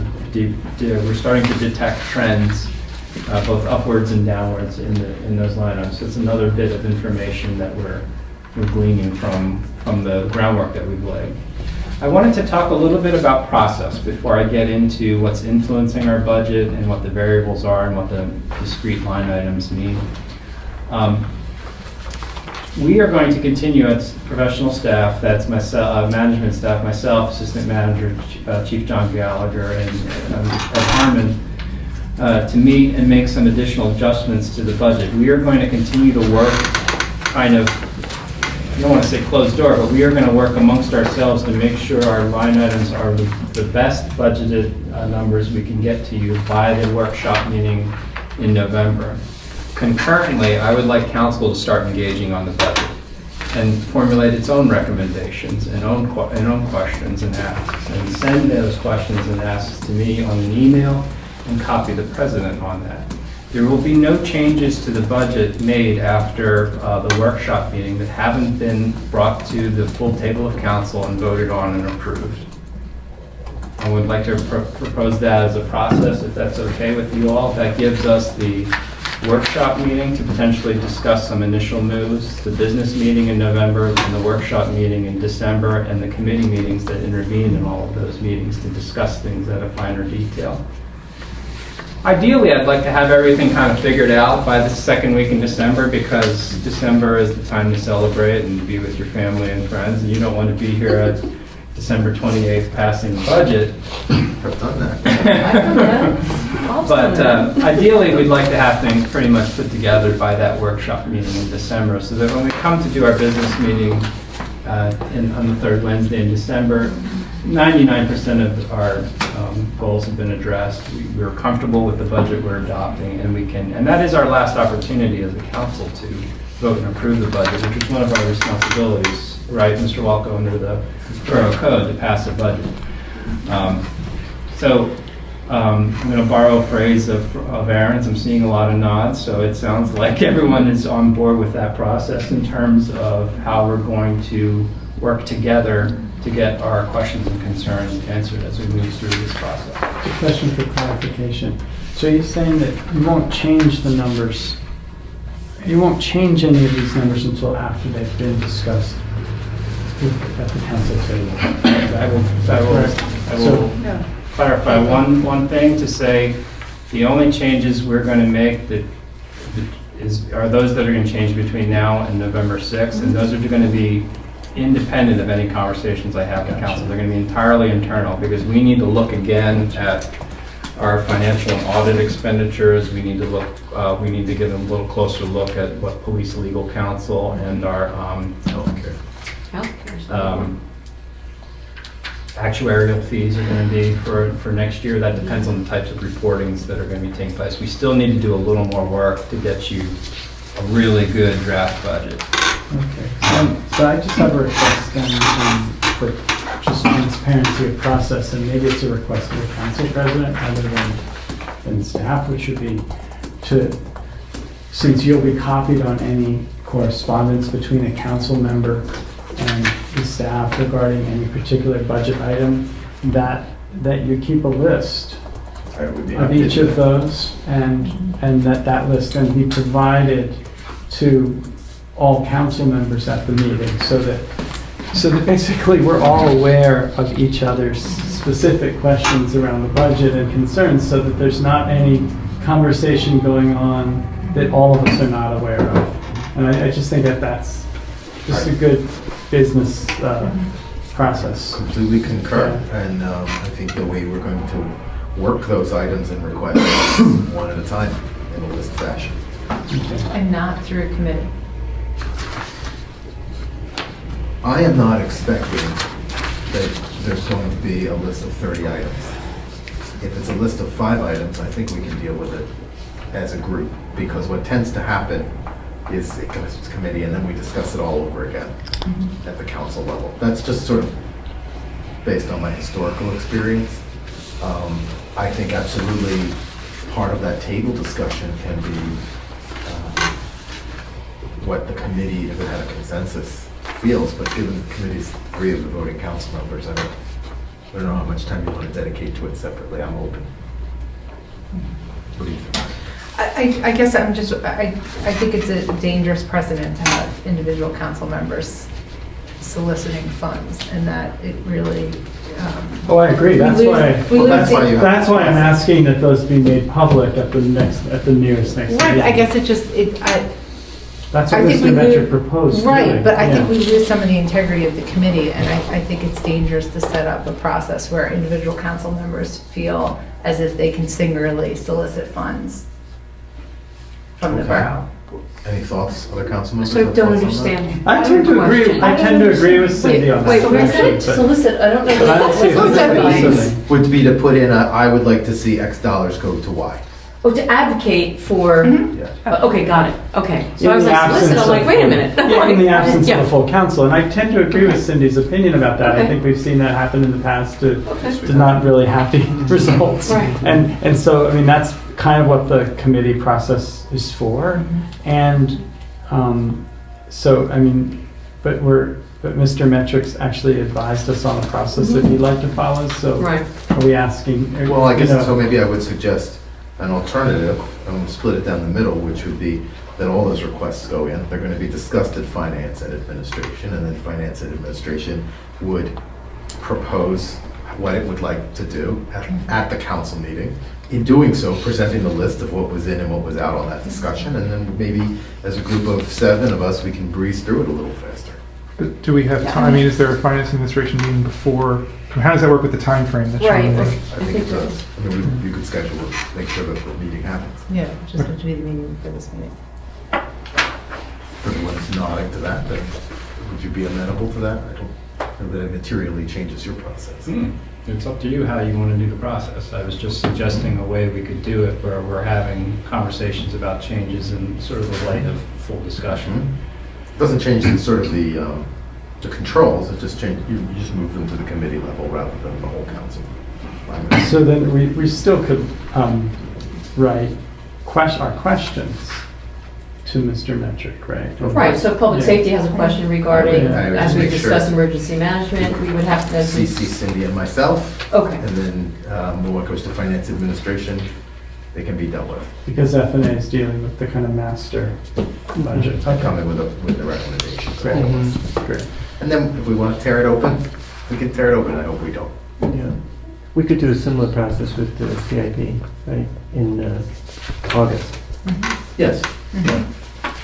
we're starting to detect trends both upwards and downwards in those line items. So it's another bit of information that we're gleaning from the groundwork that we've laid. I wanted to talk a little bit about process before I get into what's influencing our budget and what the variables are and what the discrete line items mean. We are going to continue as professional staff, that's myself, management staff, myself, assistant manager, Chief John Gallagher, and Ed Harmon, to meet and make some additional adjustments to the budget. We are going to continue to work kind of, I don't want to say closed door, but we are going to work amongst ourselves to make sure our line items are the best budgeted numbers we can get to you by the workshop meeting in November. Concurrently, I would like council to start engaging on the budget and formulate its own recommendations and own questions and asks, and send those questions and asks to me on an email and copy the president on that. There will be no changes to the budget made after the workshop meeting that haven't been brought to the full table of council and voted on and approved. I would like to propose that as a process, if that's okay with you all. That gives us the workshop meeting to potentially discuss some initial moves, the business meeting in November, and the workshop meeting in December, and the committee meetings that intervene in all of those meetings to discuss things at a finer detail. Ideally, I'd like to have everything kind of figured out by the second week in December, because December is the time to celebrate and be with your family and friends, and you don't want to be here at December 28th passing the budget. I've done that. But ideally, we'd like to have things pretty much put together by that workshop meeting in December, so that when we come to do our business meeting on the third Wednesday in December, 99% of our goals have been addressed. We're comfortable with the budget we're adopting, and that is our last opportunity as a council to vote and approve the budget, which is one of our responsibilities, right, Mr. Walco, under the Borough Code, to pass a budget. I'm going to borrow a phrase of Aaron's. I'm seeing a lot of nods, so it sounds like everyone is on board with that process in terms of how we're going to work together to get our questions and concerns answered as we move through this process. A question for clarification. So you're saying that you won't change the numbers, you won't change any of these numbers until after they've been discussed at the council table? I will clarify one thing to say. The only changes we're going to make are those that are going to change between now and November 6th, and those are going to be independent of any conversations I have with council. They're going to be entirely internal, because we need to look again at our financial and audit expenditures. We need to get a little closer look at what police legal counsel and our actuarial fees are going to be for next year. That depends on the types of reportings that are going to be taking place. We still need to do a little more work to get you a really good draft budget. Okay. So I just have a request then for just transparency of process, and maybe it's a request to the council president rather than staff, which would be to, since you'll be copied on any correspondence between a council member and the staff regarding any particular budget item, that you keep a list of each of those, and that list then be provided to all council members at the meeting, so that basically we're all aware of each other's specific questions around the budget and concerns, so that there's not any conversation going on that all of us are not aware of. And I just think that that's just a good business process. Completely concur, and I think the way we're going to work those items and requests one at a time in a list fashion. And not through a committee. I am not expecting that there's going to be a list of 30 items. If it's a list of 5 items, I think we can deal with it as a group, because what tends to happen is it goes to committee and then we discuss it all over again at the council level. That's just sort of based on my historical experience. I think absolutely part of that table discussion can be what the committee, if it had a consensus, feels, but given the committee's 3 of the voting council members, I don't know how much time you want to dedicate to it separately. I'm open. What do you think? I guess I think it's a dangerous precedent to have individual council members soliciting funds, and that it really. Oh, I agree. That's why. That's why you have- That's why I'm asking that those be made public at the nearest next Right, meeting. I guess it just, That's I what think we Mr. Metric lose- proposed. Right, really. but I think Yeah. we lose some of the integrity of the committee, and I think it's dangerous to set up a process where individual council members feel as if they can singularly solicit funds from the Okay. borough. Any thoughts, other council members? So I have don't thoughts on that? understand. I tend to agree. I tend to agree with Cindy on that. Wait, what is actually, it? but- Solicit, I don't know. But I don't see it What's that as mean? soliciting. Would be to put in I would like to see X dollars go to Y. Oh, to advocate for, Yeah. okay, got it, okay. So I In was the like, solicit, absence I'm like, of- wait a minute. Yeah, in the absence Yeah. of a full council, and I tend to agree with Cindy's opinion about that. I Okay. think we've seen that happen in the past to Okay. not really happy results. Right. And so, I mean, that's kind of what the committee process is for. And so, I mean, but Mr. Metrics actually advised us on a process that he'd like to follow, so Right. are we asking? Well, I guess you know, so. Maybe I would suggest an alternative, and we'll split it down the middle, which would be that all those requests go in. They're going to be discussed at Finance and Administration, and then Finance and Administration would propose what it would like to do at the council meeting. In doing so, presenting the list of what was in and what was out on that discussion, and then maybe as a group of 7 of us, we can breeze through it a little faster. Do we have time? I mean, is there a finance administration meeting before? How does that work with the time frame that Right. Sean made? I think it does. I mean, you could schedule it, make sure that the meeting happens. Yeah, just have to be the meeting for this meeting. Everyone's nodding to that, then would you be amenable to that? I don't know that it materially changes your process. It's up to you how you want to do the process. I was just suggesting a way we could do it where we're having conversations about changes in sort of the light of full discussion. Doesn't change the sort of the controls, it just change, you just move them to the committee level rather than the whole council. So then we still could write our questions to Mr. Metric, right? Right, so if public Yeah. safety has a question regarding, Yeah. I would as just we make sure- discuss emergency management, we would have to. CC Cindy and myself, Okay, and then when it goes to finance administration, they can be dealt with. Because F&A is dealing with the kind of master budget. I come in with the recommendations. Great. Mm-hmm. Great. And then if we want to tear it open, we can tear it open, I hope we don't. Yeah. We could do a similar process with the CIP, right, in August. Yes.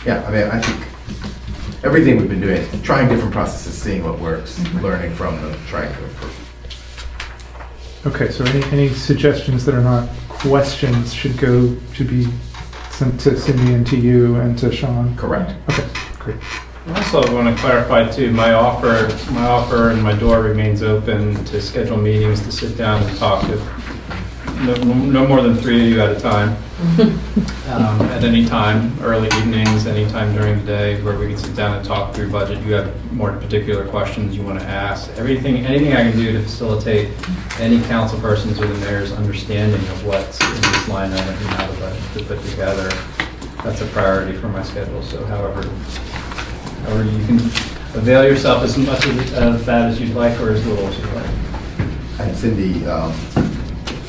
Yeah, I mean, I think everything we've been doing, trying different processes, seeing what works, learning from them, trying to improve. Okay, so any suggestions that are not questions should be sent to Cindy and to you and to Sean? Correct. Okay, great. I also want to clarify too, my offer and my door remains open to schedule meetings to sit down and talk to no more than 3 of you at a time. At any time, early evenings, anytime during the day, where we can sit down and talk through budget. You have more particular questions you want to ask. Anything I can do to facilitate any council person's or the mayor's understanding of what's in this line item and how the budget to put together. That's a priority for my schedule. So however you can avail yourself as much of that as you'd like or as little as you'd like. And Cindy,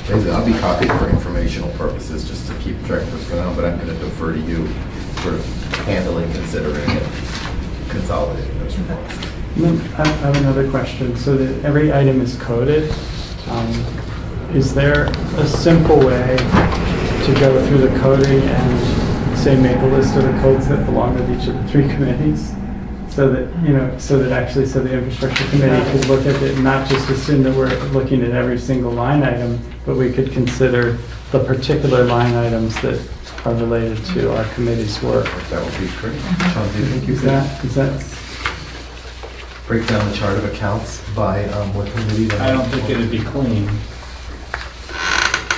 basically, I'll be copied for informational purposes, just to keep track of what's going on, but I'm going to defer to you, sort of handling, considering it, consolidating those reports. I have another question. So that every item is coded. Is there a simple way to go through the coding and say make a list of the codes that belong to each of the 3 committees? So that, so the infrastructure committee could look at it and not just assume that we're looking at every single line item, but we could consider the particular line items that are related to our committee's work. That would be great. Sean, do you think you Is could that break down the chart of accounts by what committee? I don't think it'd be clean.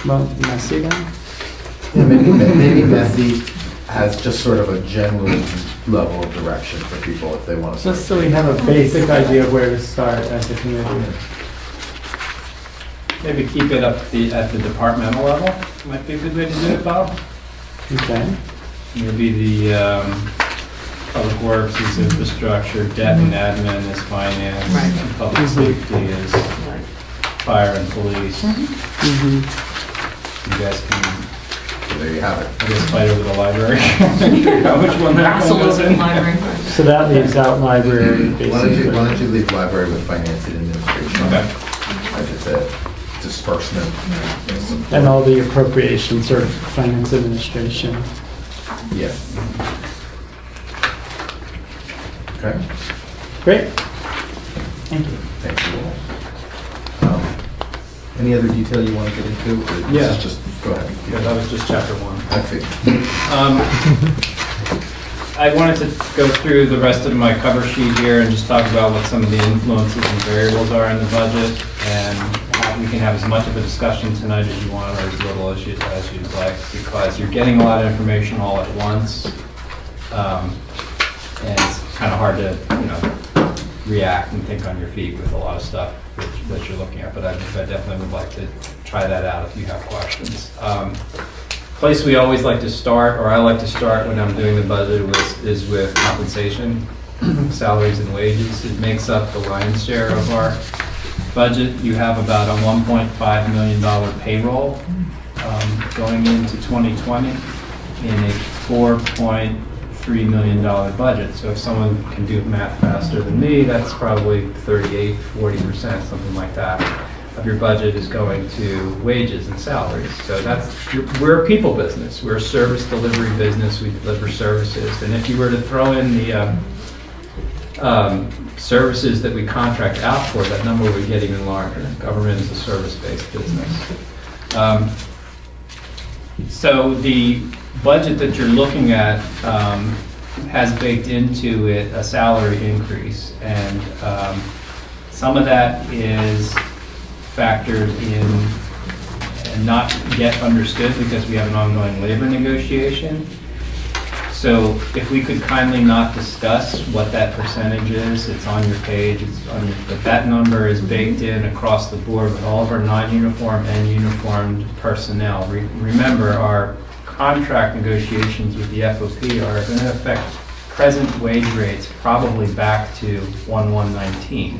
well, messy then? Yeah, maybe Messy has just sort of a general level of direction for people if they want to. Just so we have a basic idea of where to start as a committee. Maybe keep it up at the departmental level. Might be a good way to do it, Bob. Okay. Maybe the public works is infrastructure, debt and admin is finance, Right. and public safety is fire and police. Mm-hmm. You guys can, So there you have it. I guess, fight over the library. Figure out which one that one Absolutely, goes in. library. So that leaves out library, Why don't basically. you leave library with finance and administration? Okay. As it's a disbursement. And all the appropriations are finance administration. Yeah. Okay, Great. Thank you. thank you all. Any other detail you want to get into? Or this Yeah. is just, go ahead. Yeah, that was just chapter 1. I think. I wanted to go through the rest of my cover sheet here and just talk about what some of the influences and variables are in the budget, and we can have as much of a discussion tonight as you want, or as little as you'd like, because you're getting a lot of information all at once, and it's kind of hard to, react and think on your feet with a lot of stuff that you're looking at, but I definitely would like to try that out if you have questions. Place we always like to start, or I like to start when I'm doing the budget, is with compensation, salaries and wages. It makes up the lion's share of our budget. You have about a $1.5 million payroll going into 2020 in a $4.3 million budget. So if someone can do math faster than me, that's probably 38-40%, something like that, of your budget is going to wages and salaries. So we're a people business. We're a service delivery business. We deliver services. And if you were to throw in the services that we contract out for, that number would get even larger. Government is a service-based business. So the budget that you're looking at has baked into it a salary increase. And some of that is factored in and not yet understood because we have an ongoing labor negotiation. So if we could kindly not discuss what that percentage is, it's on your page, but that number is baked in across the board with all of our non-uniform and uniformed personnel. Remember, our contract negotiations with the FOP are going to affect present wage rates probably back to 1/1/19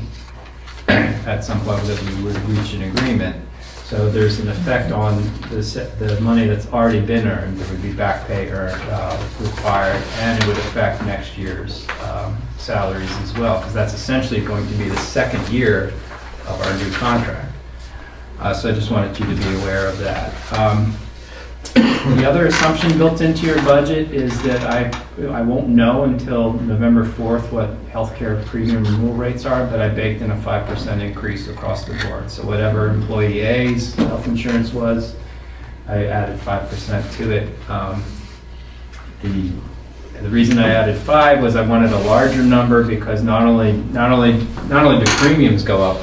at some point that we would reach an agreement. So there's an effect on the money that's already been earned. There would be back pay required, and it would affect next year's salaries as well, because that's essentially going to be the second year of our new contract. So I just wanted you to be aware of that. The other assumption built into your budget is that I won't know until November 4th what healthcare premium renewal rates are, but I baked in a 5% increase across the board. So whatever employee A's health insurance was, I added 5% to it. The reason I added 5 was I wanted a larger number because not only do premiums go up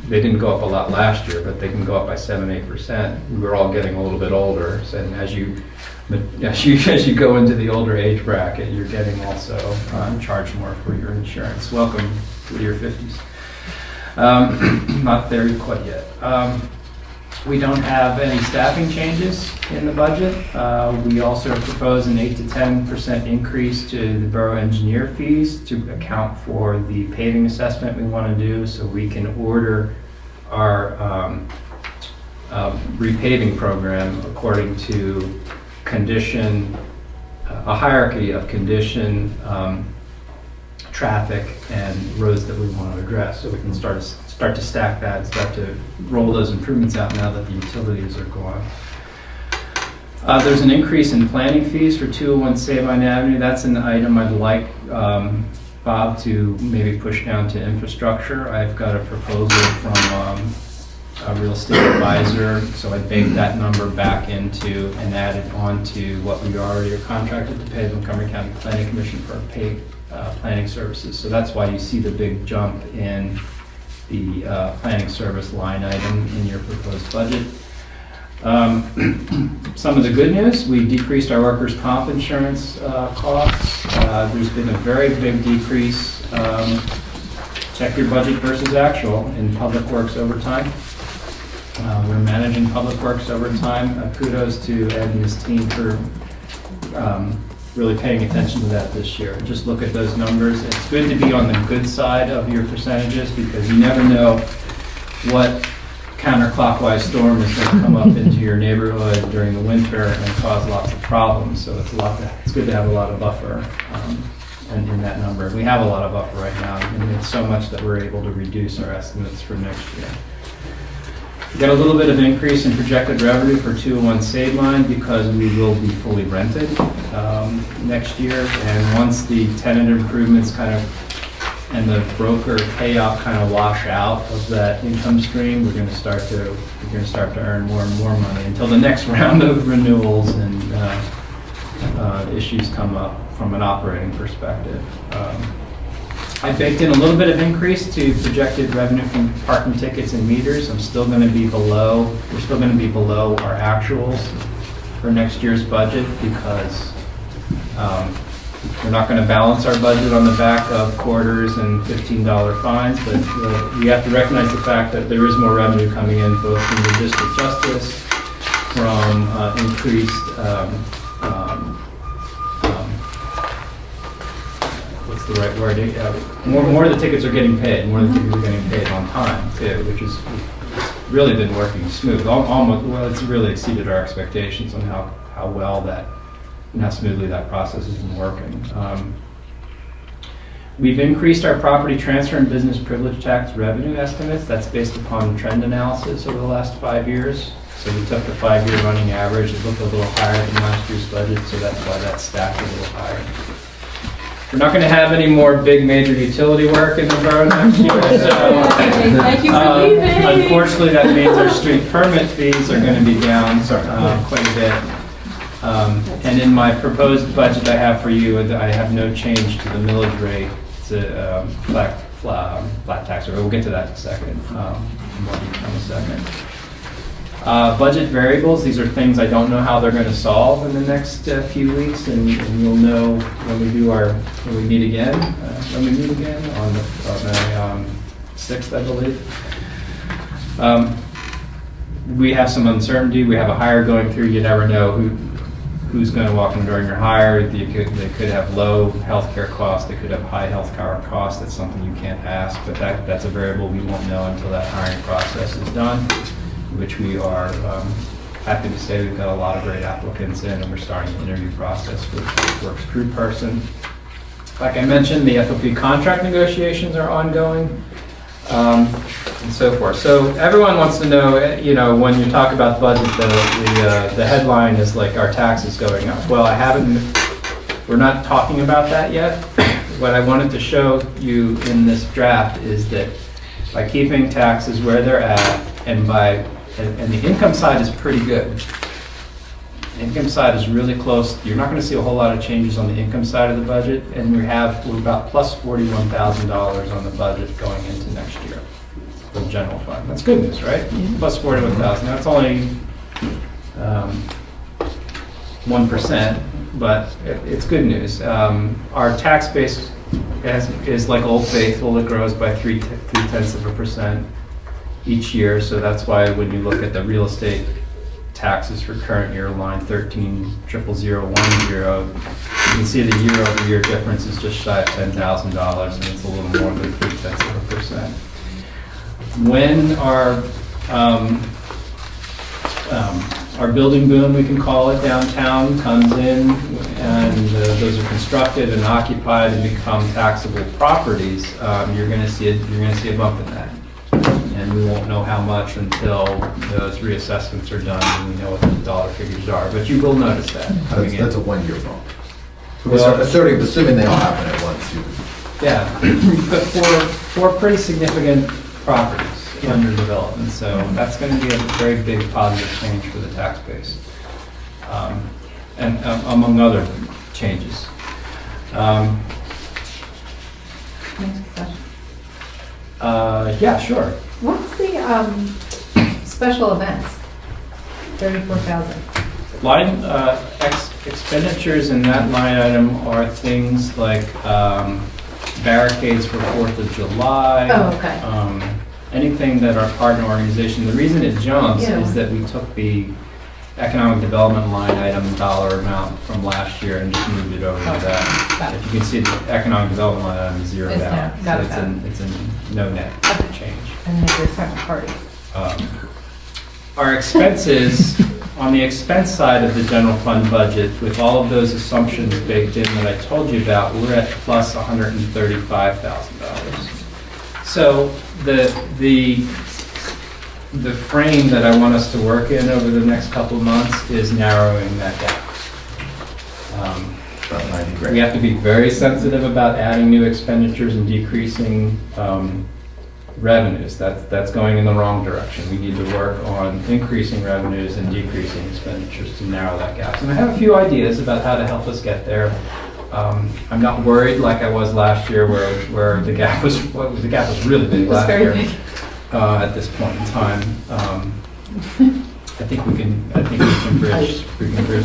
they didn't go up a lot last year, but they can go up by 7-8%. We're all getting a little bit older, so, and as you go into the older age bracket, you're getting also charged more for your insurance. Welcome to your 50s. Not there quite yet. We don't have any staffing changes in the budget. We also propose an 8 to 10% increase to the borough engineer fees to account for the paving assessment we want to do, so we can order our repaving program according to condition, a hierarchy of condition, traffic, and roads that we want to address. So we can start to stack that and start to roll those improvements out now that the utilities are gone. There's an increase in planning fees for 201 Sabine Avenue. That's an item I'd like Bob to maybe push down to infrastructure. I've got a proposal from a real estate advisor, so I baked that number back into and added on to what we already are contracted to pay the Montgomery County Planning Commission for paid planning services. So that's why you see the big jump in the planning service line item in your proposed budget. Some of the good news, we decreased our workers' comp insurance costs. There's been a very big decrease, check your budget versus actual, in public works overtime. We're managing public works overtime. Kudos to Ed and his team for really paying attention to that this year. Just look at those numbers. It's good to be on the good side of your percentages because you never know what counterclockwise storm is going to come up into your neighborhood during the winter and cause lots of problems. So it's good to have a lot of buffer in that number. We have a lot of buffer right now, and it's so much that we're able to reduce our estimates for next year. We got a little bit of increase in projected revenue for 201 Save Line because we will be fully rented next year. And once the tenant improvements kind of and the broker payout kind of wash out of that income stream, we're going to start to earn more and more money until the next round of renewals and issues come up from an operating perspective. I baked in a little bit of increase to projected revenue from parking tickets and meters. We're still going to be below our actuals for next year's budget because we're not going to balance our budget on the back of quarters and $15 fines, but we have to recognize the fact that there is more revenue coming in both from the district justice, from increased what's the right word? More of the tickets are getting paid. More of the tickets are getting paid on time too, which has really been working smooth. It's really exceeded our expectations on how well that and how smoothly that process has been working. We've increased our property transfer and business privilege tax revenue estimates. That's based upon trend analysis over the last 5 years. So we took the 5-year running average. It looked a little higher than last year's budget, so that's why that's stacked a little higher. We're not going to have any more big major utility work in the borough next year. So, thank you for leaving. Unfortunately, that means our street permit fees are going to be down quite a bit. And in my proposed budget I have for you, I have no change to the millage rate. It's a flat tax rate. We'll get to that in a second. More detail in a second. Budget variables, these are things I don't know how they're going to solve in the next few weeks, and you'll know when we meet again on the 6th, I believe. We have some uncertainty. We have a hire going through. You never know who's going to walk in during your hire. They could have low healthcare costs. They could have high healthcare costs. That's something you can't ask, but that's a variable we won't know until that hiring process is done, which we are happy to say we've got a lot of great applicants in, and we're starting the interview process with the Works Group person. Like I mentioned, the FOP contract negotiations are ongoing, and so forth. So everyone wants to know, when you talk about the budget, the headline is like our taxes going up. Well, we're not talking about that yet. What I wanted to show you in this draft is that by keeping taxes where they're at, and the income side is pretty good. The income side is really close. You're not going to see a whole lot of changes on the income side of the budget, and we're about plus $41,000 on the budget going into next year for the general fund. That's good news, right? Plus $41,000. Now it's only 1%, but it's good news. Our tax base is like Old Faithful. It grows by 0.3% each year, so that's why when you look at the real estate taxes for current year, line 13,000,010, you can see the year-over-year difference is just shy of $10,000, and it's a little more than 0.3%. When our building boom, we can call it, downtown comes in, and those are constructed and occupied and become taxable properties, you're going to see a bump in that. And we won't know how much until those reassessments are done and we know what the dollar figures are. But you will notice that. That's a 1-year bump. Assuming they all happen at once. Yeah, you've got four pretty significant properties under development, so that's going to be a very big positive change for the tax base, and among other changes. Next question. Yeah, sure. What's the special events? 34,000. Line expenditures in that line item are things like barricades for 4th of July. Oh, okay. Anything that our partner organization. The reason it jumps is that we took the economic development line item dollar amount from last year and just moved it over to that. If you can see, the economic development line item is zeroed out. So it's a no net change. And then there's second party. Our expenses On the expense side of the general fund budget, with all of those assumptions baked in that I told you about, we're at plus $135,000. So the frame that I want us to work in over the next couple of months is narrowing that gap. We have to be very sensitive about adding new expenditures and decreasing revenues. That's going in the wrong direction. We need to work on increasing revenues and decreasing expenditures to narrow that gap. And I have a few ideas about how to help us get there. I'm not worried like I was last year, where the gap was really big last year. At this point in time, I think we can bridge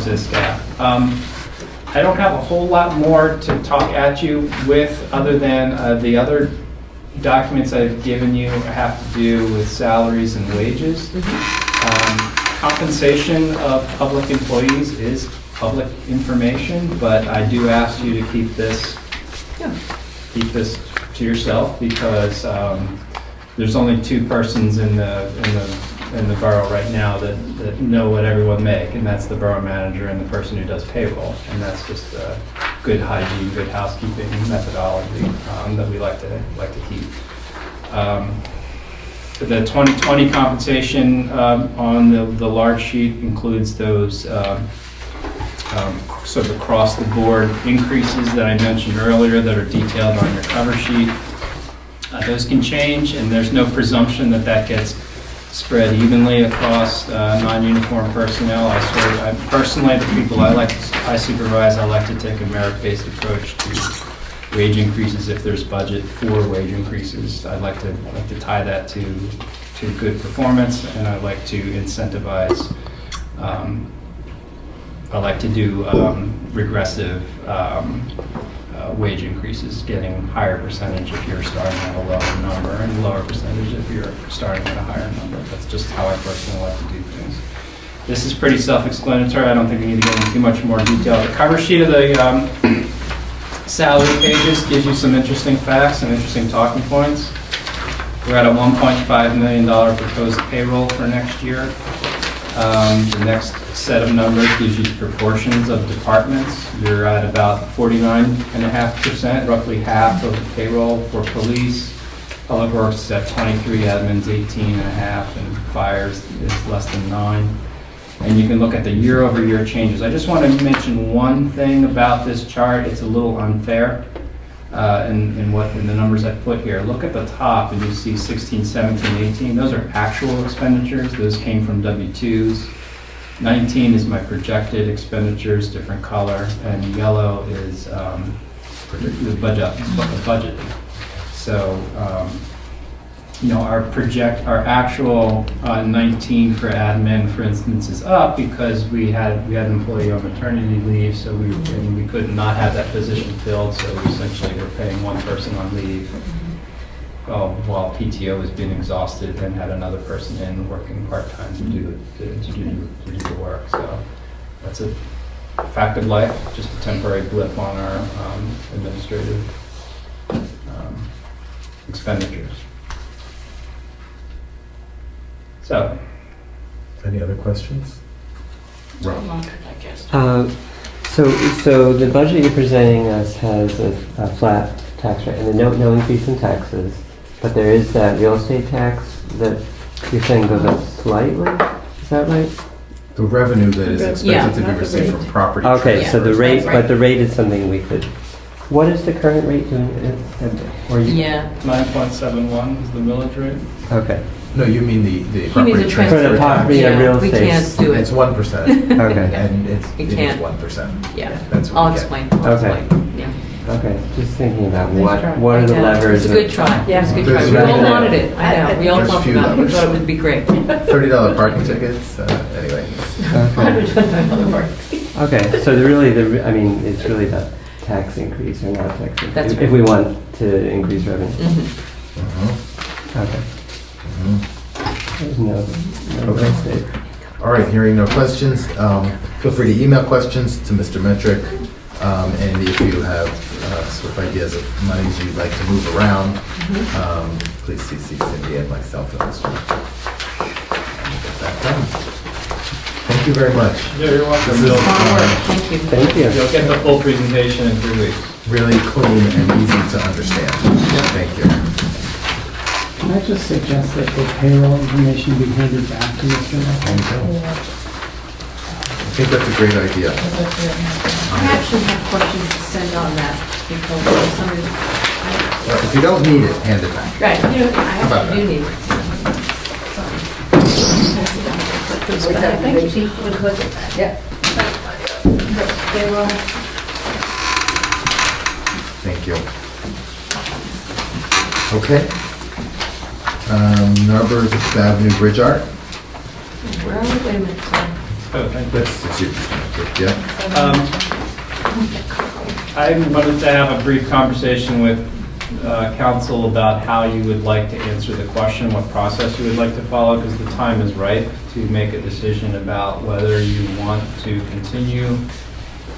this gap. I don't have a whole lot more to talk at you with, other than the other documents I've given you have to do with salaries and wages. Compensation of public employees is public information, but I do ask you to keep this to yourself, because there's only two persons in the borough right now that know what everyone make, and that's the borough manager and the person who does payroll, and that's just good hygiene, good housekeeping methodology that we like to keep. The 2020 compensation on the large sheet includes those sort of across the board increases that I mentioned earlier that are detailed on your cover sheet. Those can change, and there's no presumption that gets spread evenly across non-uniform personnel. I personally, the people I supervise, I like to take a merit-based approach to wage increases. If there's budget for wage increases, I'd like to tie that to good performance, and I'd like to incentivize. I like to do regressive wage increases, getting higher percentage if you're starting at a lower number, and lower percentage if you're starting at a higher number. That's just how I personally like to do things. This is pretty self-explanatory. I don't think we need to get into too much more detail. The cover sheet of the salary pages gives you some interesting facts and interesting talking points. We're at a $1.5 million proposed payroll for next year. The next set of numbers gives you proportions of departments. You're at about 49.5%, roughly half of the payroll for police. Public Works is at 23, admin's 18.5, and fires is less than 9. And you can look at the year-over-year changes. I just want to mention one thing about this chart. It's a little unfair in the numbers I put here. Look at the top, and you see 16, 17, 18. Those are actual expenditures. Those came from W-2s. 19 is my projected expenditures, different color, and yellow is the budget. So, our actual 19 for admin, for instance, is up because we had an employee on maternity leave, so we could not have that position filled. So we essentially were paying one person on leave while PTO has been exhausted and had another person in working part-time to do the work. So that's a fact of life, just a temporary blip on our administrative expenditures. So, Any other questions? Rob? So the budget you're presenting us has a flat tax rate, and no increase in taxes, but there is that real estate tax that you're saying goes up slightly. Is that right? The revenue that is Yeah, expected to be not the received rate. from property. Okay, so the transfers. rate, That's right. but the rate is something we could. What is the current rate doing? Or you? Yeah. 9.71 is the millage rate. Okay. No, you mean the the property transfer For the transfer property tax. and real We estate. can't do It's it. 1%. Okay. And it We is can't. 1%. Yeah. That's what I'll we get. explain. Okay. Yeah. Okay. Just thinking about Nice try. what are the Yeah. levers? It's a good try. Yeah, it's a good try. There's We all revenue. wanted it. I know. We all There's talked few about it. We levers. thought it would be great. $30 parking tickets, anyway. Okay, so it's really the tax increase or not tax increase. That's If right. we want to increase revenue. Mhm. Okay. Mhm. No Okay. real estate. All right, hearing no questions, feel free to email questions to Mr. Metrick. And if you have sort of ideas of monies you'd like to move around, please CC Cindy and myself in this one. And we'll get that done. Thank Thank you very much. Yeah, you're welcome. This is Thank you. Thank you. You'll get the full presentation in 3 weeks. really clean and easy to understand. Thank you. Can I just suggest that the payroll information be handed back to Mr. Thank Norfolk? you. I think that's a great idea. I actually have questions to send on that because somebody, Well, if you don't need it, hand it back. right, you know, I about actually do need it. Thank you, Chief. Yeah. Payroll. Thank you. Okay. Narberth Avenue Bridge Art. Where are we? Wait a minute, sorry. Oh, thank you. That's the yeah. I wanted to have a brief conversation with council about how you would like to answer the question, what process you would like to follow, because the time is right to make a decision about whether you want to continue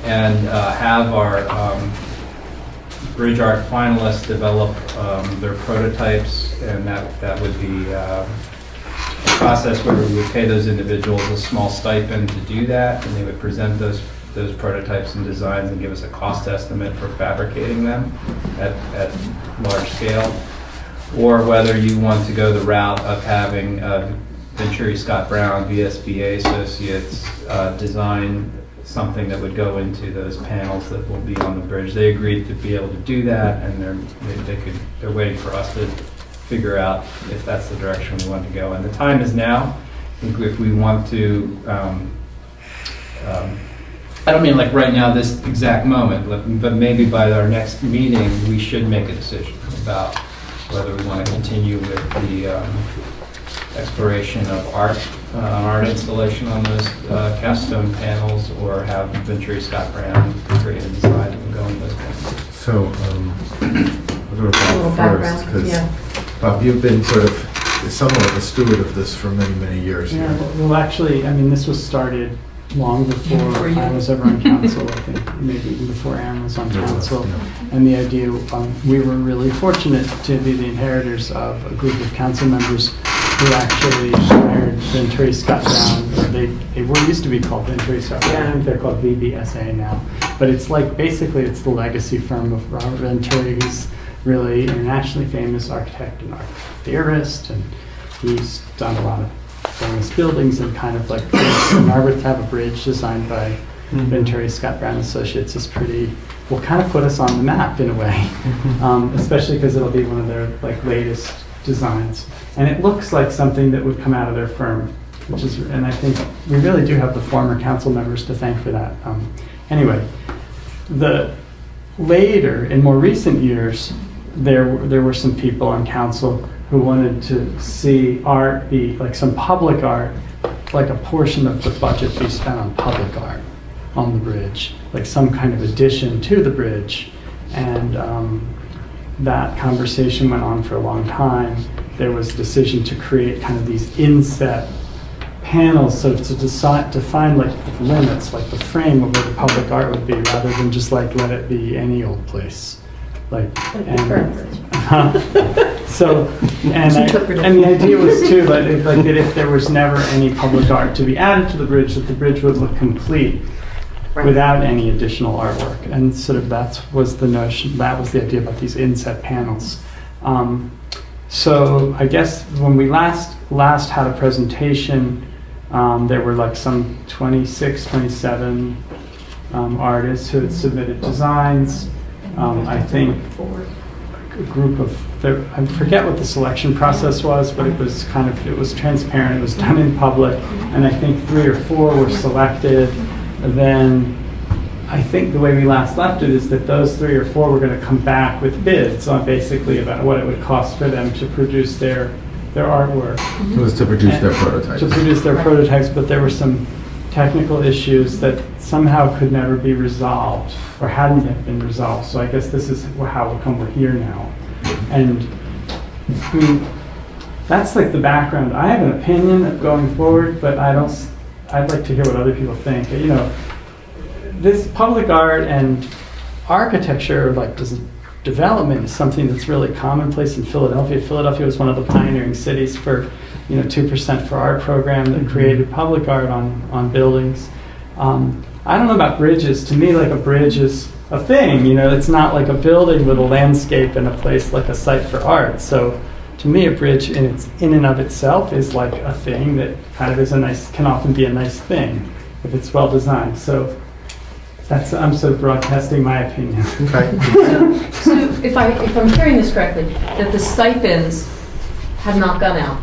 and have our Bridge Art finalists develop their prototypes, and that would be a process where we would pay those individuals a small stipend to do that, and they would present those prototypes and designs and give us a cost estimate for fabricating them at large scale, or whether you want to go the route of having Venturi Scott Brown, VSBA Associates, design something that would go into those panels that will be on the bridge. They agreed to be able to do that, and they're waiting for us to figure out if that's the direction we want to go. And the time is now. I think if we want to, I don't mean like right now, this exact moment, but maybe by our next meeting, we should make a decision about whether we want to continue with the exploration of art installation on those cast stone panels, or have Venturi Scott Brown create a design that will go in those panels. So, I'll go to Bob first, background, because yeah. Bob, you've been sort of somewhat of a steward of this for many, many years Yeah, here. well, actually, I mean, this was started long before Before you. I was ever on council, I think, maybe even before Aaron was on council. And the idea, we were really fortunate to be the inheritors of a group of council members who actually hired Venturi Scott Brown. They were used to be called Venturi Scott Brown. I think they're called VBSA now. But it's like, basically, it's the legacy firm of Robert Venturi, who's really internationally famous architect and art theorist, and he's done a lot of famous buildings, and kind of like Narberth to have a bridge designed by Venturi Scott Brown Associates is will kind of put us on the map in a way, especially because it'll be one of their like latest designs, and it looks like something that would come out of their firm, and I think we really do have the former council members to thank for that. Anyway, later in more recent years, there were some people on council who wanted to see art be like some public art, like a portion of the budget be spent on public art on the bridge, like some kind of addition to the bridge. And that conversation went on for a long time. There was a decision to create kind of these inset panels, so to define like the limits, like the frame of where the public art would be, rather than just like let it be any old place. So, and the idea was too, like that if there was never any public art to be added to the bridge, that the bridge would look complete without any additional artwork. And sort of that was the notion, that was the idea about these inset panels. So I guess when we last had a presentation, there were like some 26, 27 artists who had submitted designs. I think a group of, I forget what the selection process was, but it was transparent, it was done in public, and I think 3 or 4 were selected. And then I think the way we last left it is that those 3 or 4 were going to come back with bids on basically about what it would cost for them to produce their artwork. It was to produce their prototypes. To produce their prototypes, but there were some technical issues that somehow could never be resolved, or hadn't yet been resolved. So I guess this is how come we're here now. And I mean, that's like the background. I have an opinion of going forward, but I'd like to hear what other people think. You know, this public art and architecture, like this development, is something that's really commonplace in Philadelphia. Philadelphia was one of the pioneering cities for 2% for art program that created public art on buildings. I don't know about bridges. To me, like a bridge is a thing. It's not like a building with a landscape and a place like a site for art. So to me, a bridge in and of itself is like a thing that kind of can often be a nice thing if it's well designed. So I'm sort of broadcasting my opinion. Okay. So if I'm hearing this correctly, that the stipends have not gone out.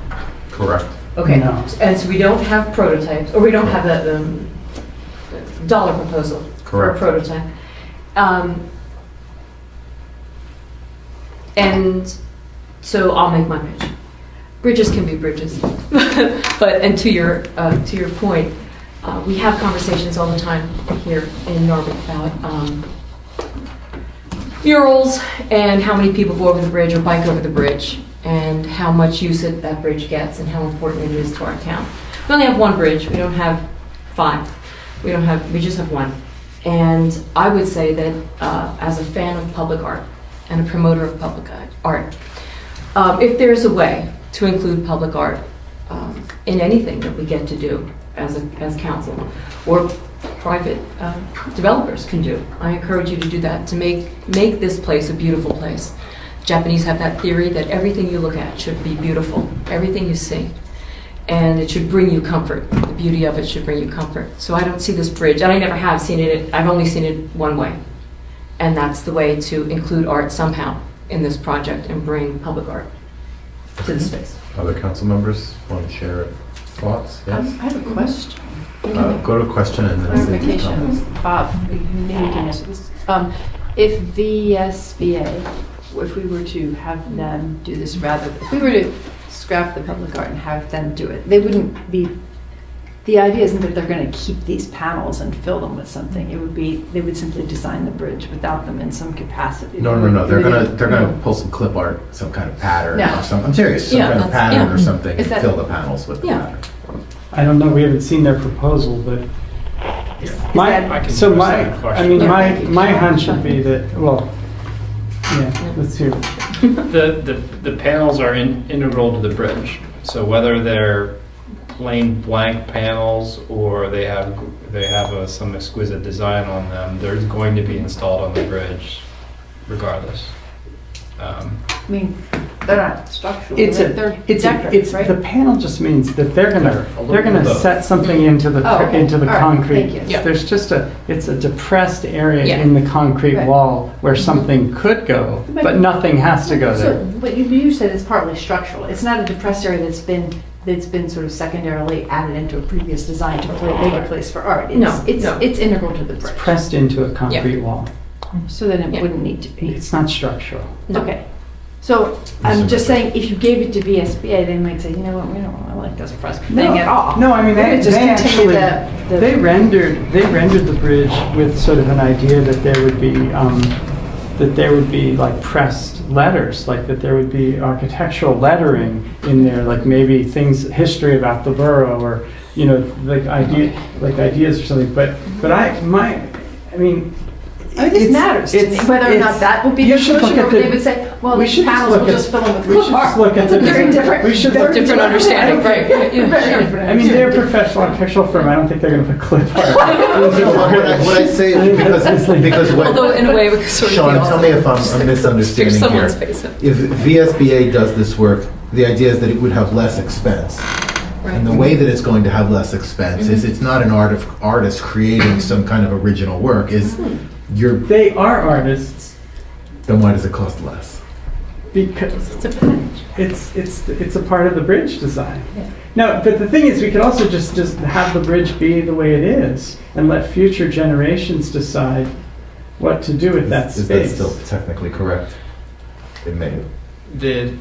Correct. Okay. No. And so we don't have prototypes, or we don't have a dollar proposal for a Correct. prototype. And so I'll make my pitch. Bridges can be bridges, and to your point, we have conversations all the time here in Norfolk about murals and how many people go over the bridge or bike over the bridge, and how much use that bridge gets and how important it is to our town. We only have one bridge. We don't have 5. We just have one. And I would say that as a fan of public art and a promoter of public art, if there's a way to include public art in anything that we get to do as council, or private developers can do, I encourage you to do that, to make this place a beautiful place. Japanese have that theory that everything you look at should be beautiful, everything you see. And it should bring you comfort. The beauty of it should bring you comfort. So I don't see this bridge, and I never have seen it, I've only seen it one way. And that's the way to include art somehow in this project and bring public art to the space. Other council members want to share thoughts? Yes? I have a question. Go to question and then Clarification. Bob, maybe you can answer this. If VSBA, if we were to have them do this if we were to scrap the public art and have them do it, they wouldn't be, the idea isn't that they're going to keep these panels and fill them with something. It would be, they would simply design the bridge without them in some capacity. No. They're gonna pull some clip art, some kind of pattern Yeah. or something. I'm serious. Some Yeah, kind of that's- pattern yeah. or something. Is And that- fill the panels with the Yeah. pattern. I don't know. We haven't seen their proposal, but Is my Yeah. my hunch would be that, well, yeah, let's hear. The panels are integral to the bridge. So whether they're plain blank panels or they have some exquisite design on them, they're going to be installed on the bridge regardless. I mean, they're not structural. It's they're decorative, right? the panel just means that they're gonna set something into the Oh, okay. into the All right. concrete. Thank you. Yeah. There's just it's a depressed area Yeah. in the concrete Right. wall where something could go, but nothing has to go there. So, but you said it's partly structural. It's not a depressed area that's been sort of secondarily added into a previous design to make a place for art. It's integral to the It's bridge. pressed into a concrete wall. So then it Yeah. wouldn't need to be. It's not structural. Okay. So I'm just saying, if you gave it to VSBA, they might say, you know what, we don't really like this press thing at all. No, I mean, We they could just continue actually, the- they rendered the bridge with sort of an idea that there would be like pressed letters, like that there would be architectural lettering in there, like maybe history about the borough, or, like ideas or something, but this matters to me, whether or not that would be the solution, or they would say, well, these panels will just fill them with clip art. That's a very different understanding, right? Yeah, Very different. I mean, they're a professional architectural firm. I don't think they're going to put clip art. What I say is because Although in a way we could sort of Sean, feel tell me if I'm stick misunderstanding someone's here. face up. If VSBA does this work, the idea is that it would have less expense. And the way that it's going to have less expense is it's not an artist creating some kind of original work. They are artists Then why does it cost less? because It's a package. it's a part of the bridge design. No, but the thing is, we could also just have the bridge be the way it is and let future generations decide what to do with that Is that space. still technically correct? It may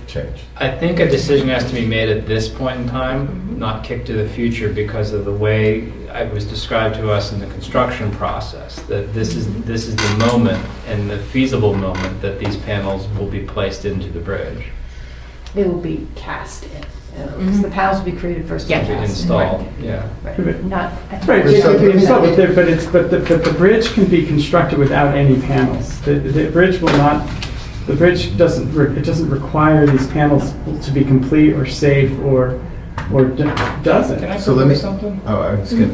change. I think a decision has to be made at this point in time, not kicked to the future because of the way it was described to us in the construction process, that this is the moment and the feasible moment that these panels will be placed into the bridge. They will be cast in. Because the panels will be created first. Yeah. and cast in. Installed, yeah. Right. Not. Right, they could be installed, but the bridge can be constructed without any panels. The bridge will not. The bridge doesn't require these panels to be complete or safe or or doesn't. Can I So let me- propose something? Oh, I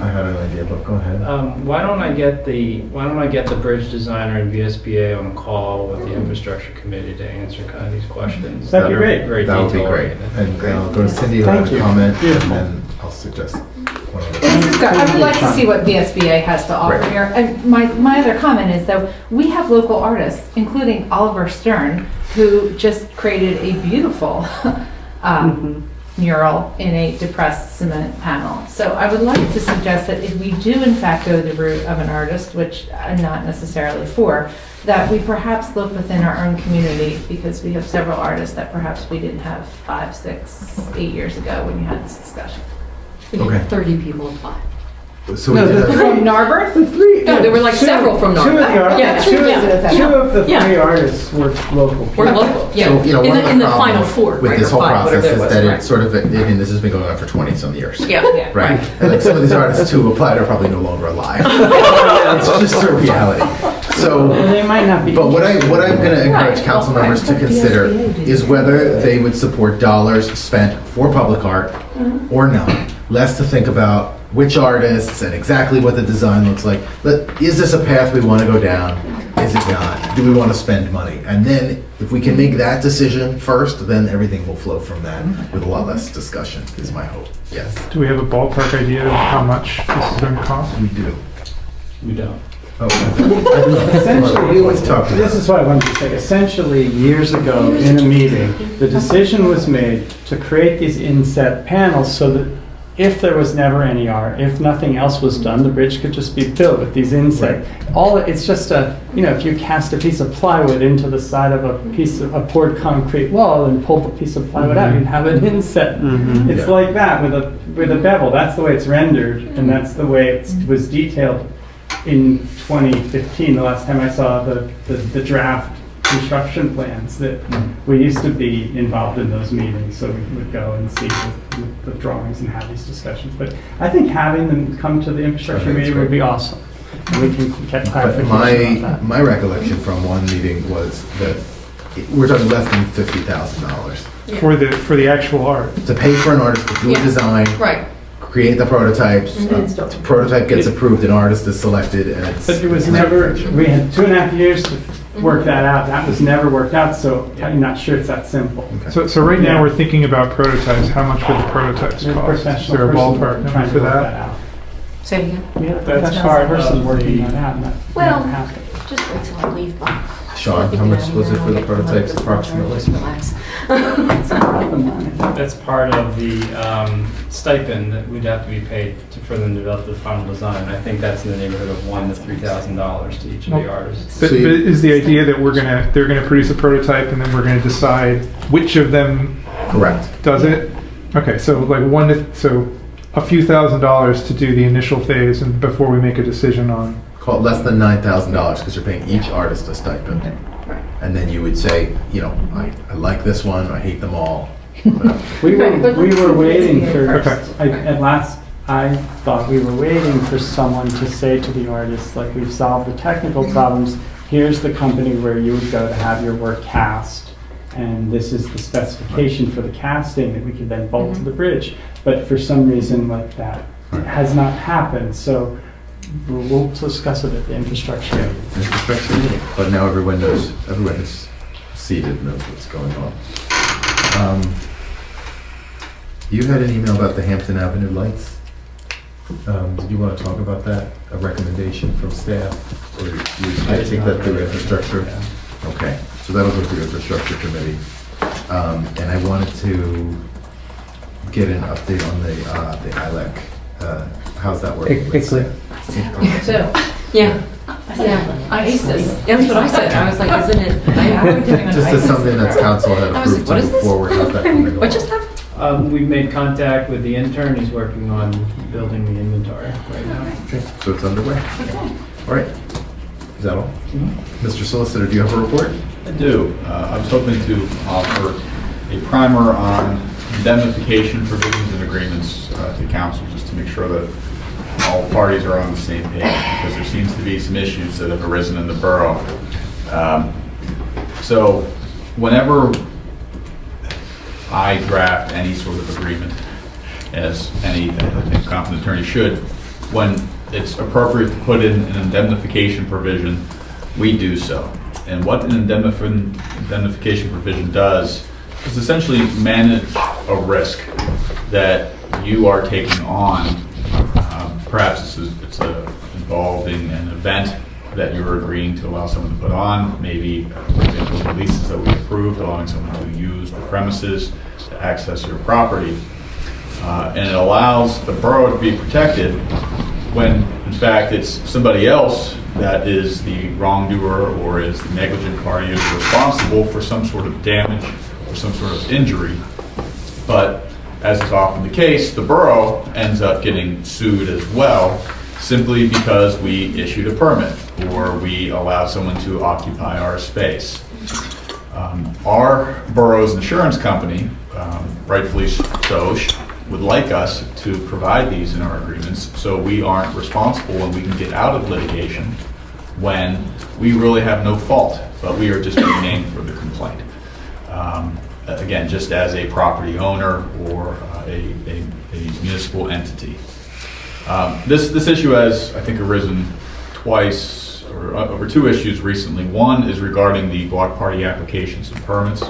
had an idea, but go ahead. Why don't I get the bridge designer and VSBA on a call with the infrastructure committee to answer kind of these questions? That'd be great. Very That would be detailed. great. And I'll go to Cindy, who Thank had a you. comment, and Beautiful. then I'll suggest one of This is the. good. I would like to see what VSBA has to offer Right. here. And my other comment is, though, we have local artists, including Oliver Stern, who just created a beautiful mural in a depressed cement panel. So I would like to suggest that if we do in fact go the route of an artist, which I'm not necessarily for, that we perhaps look within our own community, because we have several artists that perhaps we didn't have 5, 6, 8 years ago when you had this discussion. We Okay. had 30 people apply. So we No, did the- have- From Narberth? No, there were like several from Two of Norfolk. the artists, Yeah, two of the Yeah. three artists were local. We're local, yeah. So, you know, In one the- of in the the final problems four, with right, this or whole five, whatever process it is was, that right. it's sort of, I mean, this has been going on for 20-some years. Yeah. Right? And like some of these artists who applied are probably no longer alive. It's just a reality. So, And they might not be. but what I'm going to encourage Right. council Well, members to consider is whether they would support dollars spent for public art or not. Less to think about which artists and exactly what the design looks like. But is this a path we want to go down? Is it not? Do we want to spend money? And then if we can make that decision first, then everything will flow from that with a lot less discussion, is my hope. Yes, Do we have a ballpark idea of how much this is going to cost? we do. We don't. Oh, Essentially, we always talk this is what I wanted to say. Essentially, years ago in a meeting, the decision was made to create these inset panels so that if there was never any art, if nothing else was done, the bridge could just be built with these inset. It's just if you cast a piece of plywood into the side of a poured concrete wall and pulled the piece of plywood out, you'd have an inset. It's Yeah. like that with a bevel. That's the way it's rendered, and that's the way it was detailed in 2015, the last time I saw the draft construction plans, that we used to be involved in those meetings, so we would go and see the drawings and have these discussions. But I think having them come to the infrastructure Okay, that's meeting would great. be awesome. We can get But clarification on that. my recollection from one meeting was that we're talking less than $50,000 For the actual art. to pay for an artist to do a Yeah. design, Right. create the prototypes, prototype gets approved, an artist is selected, and it's. But it was it's never, perfection. we had 2.5 years to work that out. That was never worked out, so I'm not sure it's that simple. Okay. So right now Yeah. we're thinking about prototypes. How much would the prototypes There's a cost? Is professional there a person ballpark trying number to for work that? out. Say it again. We had a That's professional part person of working the- that out, and that Well, never happened. just wait till I leave, Bob. Sean, how much was it for the prototypes approximately? Just relax. That's part of the stipend that we'd have to be paid for them to develop the final design. I think that's in the neighborhood of $1,000 to $3,000 to each of the artists. But, So you- but is the idea that they're gonna produce a prototype and then we're gonna decide which of them Correct. does it? Okay, so like so a few $1,000s to do the initial phase and before we make a decision on. Call it less than $9,000 because you're paying each artist a stipend. And then you would say, I like this one, I hate them all. We Right, but we were let's waiting see for, it first. at last, I thought we were waiting for someone to say to the artist, like, we've solved the technical problems, here's the company where you would go to have your work cast, and this is the specification for the casting that we could then bolt to the bridge. But for some reason, like, that has not happened, so we'll discuss it at the infrastructure. Infrastructure meeting. But now everyone knows, everyone is seated, knows what's going on. You had an email about the Hampton Avenue lights. Did you want to talk about that? A recommendation from staff? Or you take that through infrastructure? Okay, so that'll go through infrastructure committee. And I wanted to get an update on the ILEC. How's that working? with Quickly. staff? So, Yeah. ISIS. That's what I said. I was like, isn't it? Just as something that's council had I was approved like, what to is move this? forward, how's that coming What just along? happened? We've made contact with the intern. He's working on building the inventory right now. Okay, so it's underway. All right. Is that all? Mr. Solicitor, do you have a report? I do. I was hoping to offer a primer on indemnification provisions and agreements to council, just to make sure that all parties are on the same page, because there seems to be some issues that have arisen in the borough. So whenever I draft any sort of agreement, as any, I think, competent attorney should. When it's appropriate to put in an indemnification provision, we do so. And what an indemnification provision does is essentially manage a risk that you are taking on. Perhaps it's involving an event that you're agreeing to allow someone to put on, maybe, for example, the leases that we approved, allowing someone to use the premises to access your property. And it allows the borough to be protected when, in fact, it's somebody else that is the wrongdoer or is the negligent party who is responsible for some sort of damage or some sort of injury. But as is often the case, the borough ends up getting sued as well, simply because we issued a permit or we allowed someone to occupy our space. Our borough's insurance company, rightfully so, would like us to provide these in our agreements so we aren't responsible and we can get out of litigation when we really have no fault, but we are just being named for the complaint. Again, just as a property owner or a municipal entity. This issue has, I think, arisen twice or over two issues recently. One is regarding the block party applications and permits,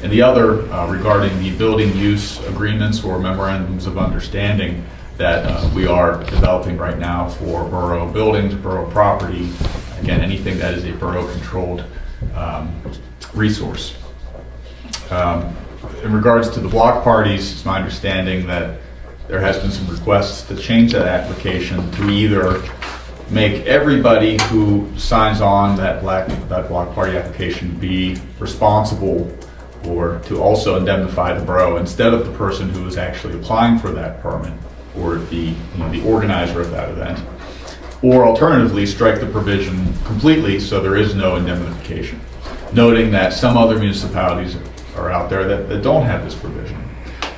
and the other regarding the building use agreements or memorandums of understanding that we are developing right now for borough buildings, borough property, again, anything that is a borough-controlled resource. In regards to the block parties, it's my understanding that there has been some requests to change that application to either make everybody who signs on that block party application be responsible, or to also indemnify the borough instead of the person who is actually applying for that permit or the organizer of that event, or alternatively strike the provision completely so there is no indemnification, noting that some other municipalities are out there that don't have this provision.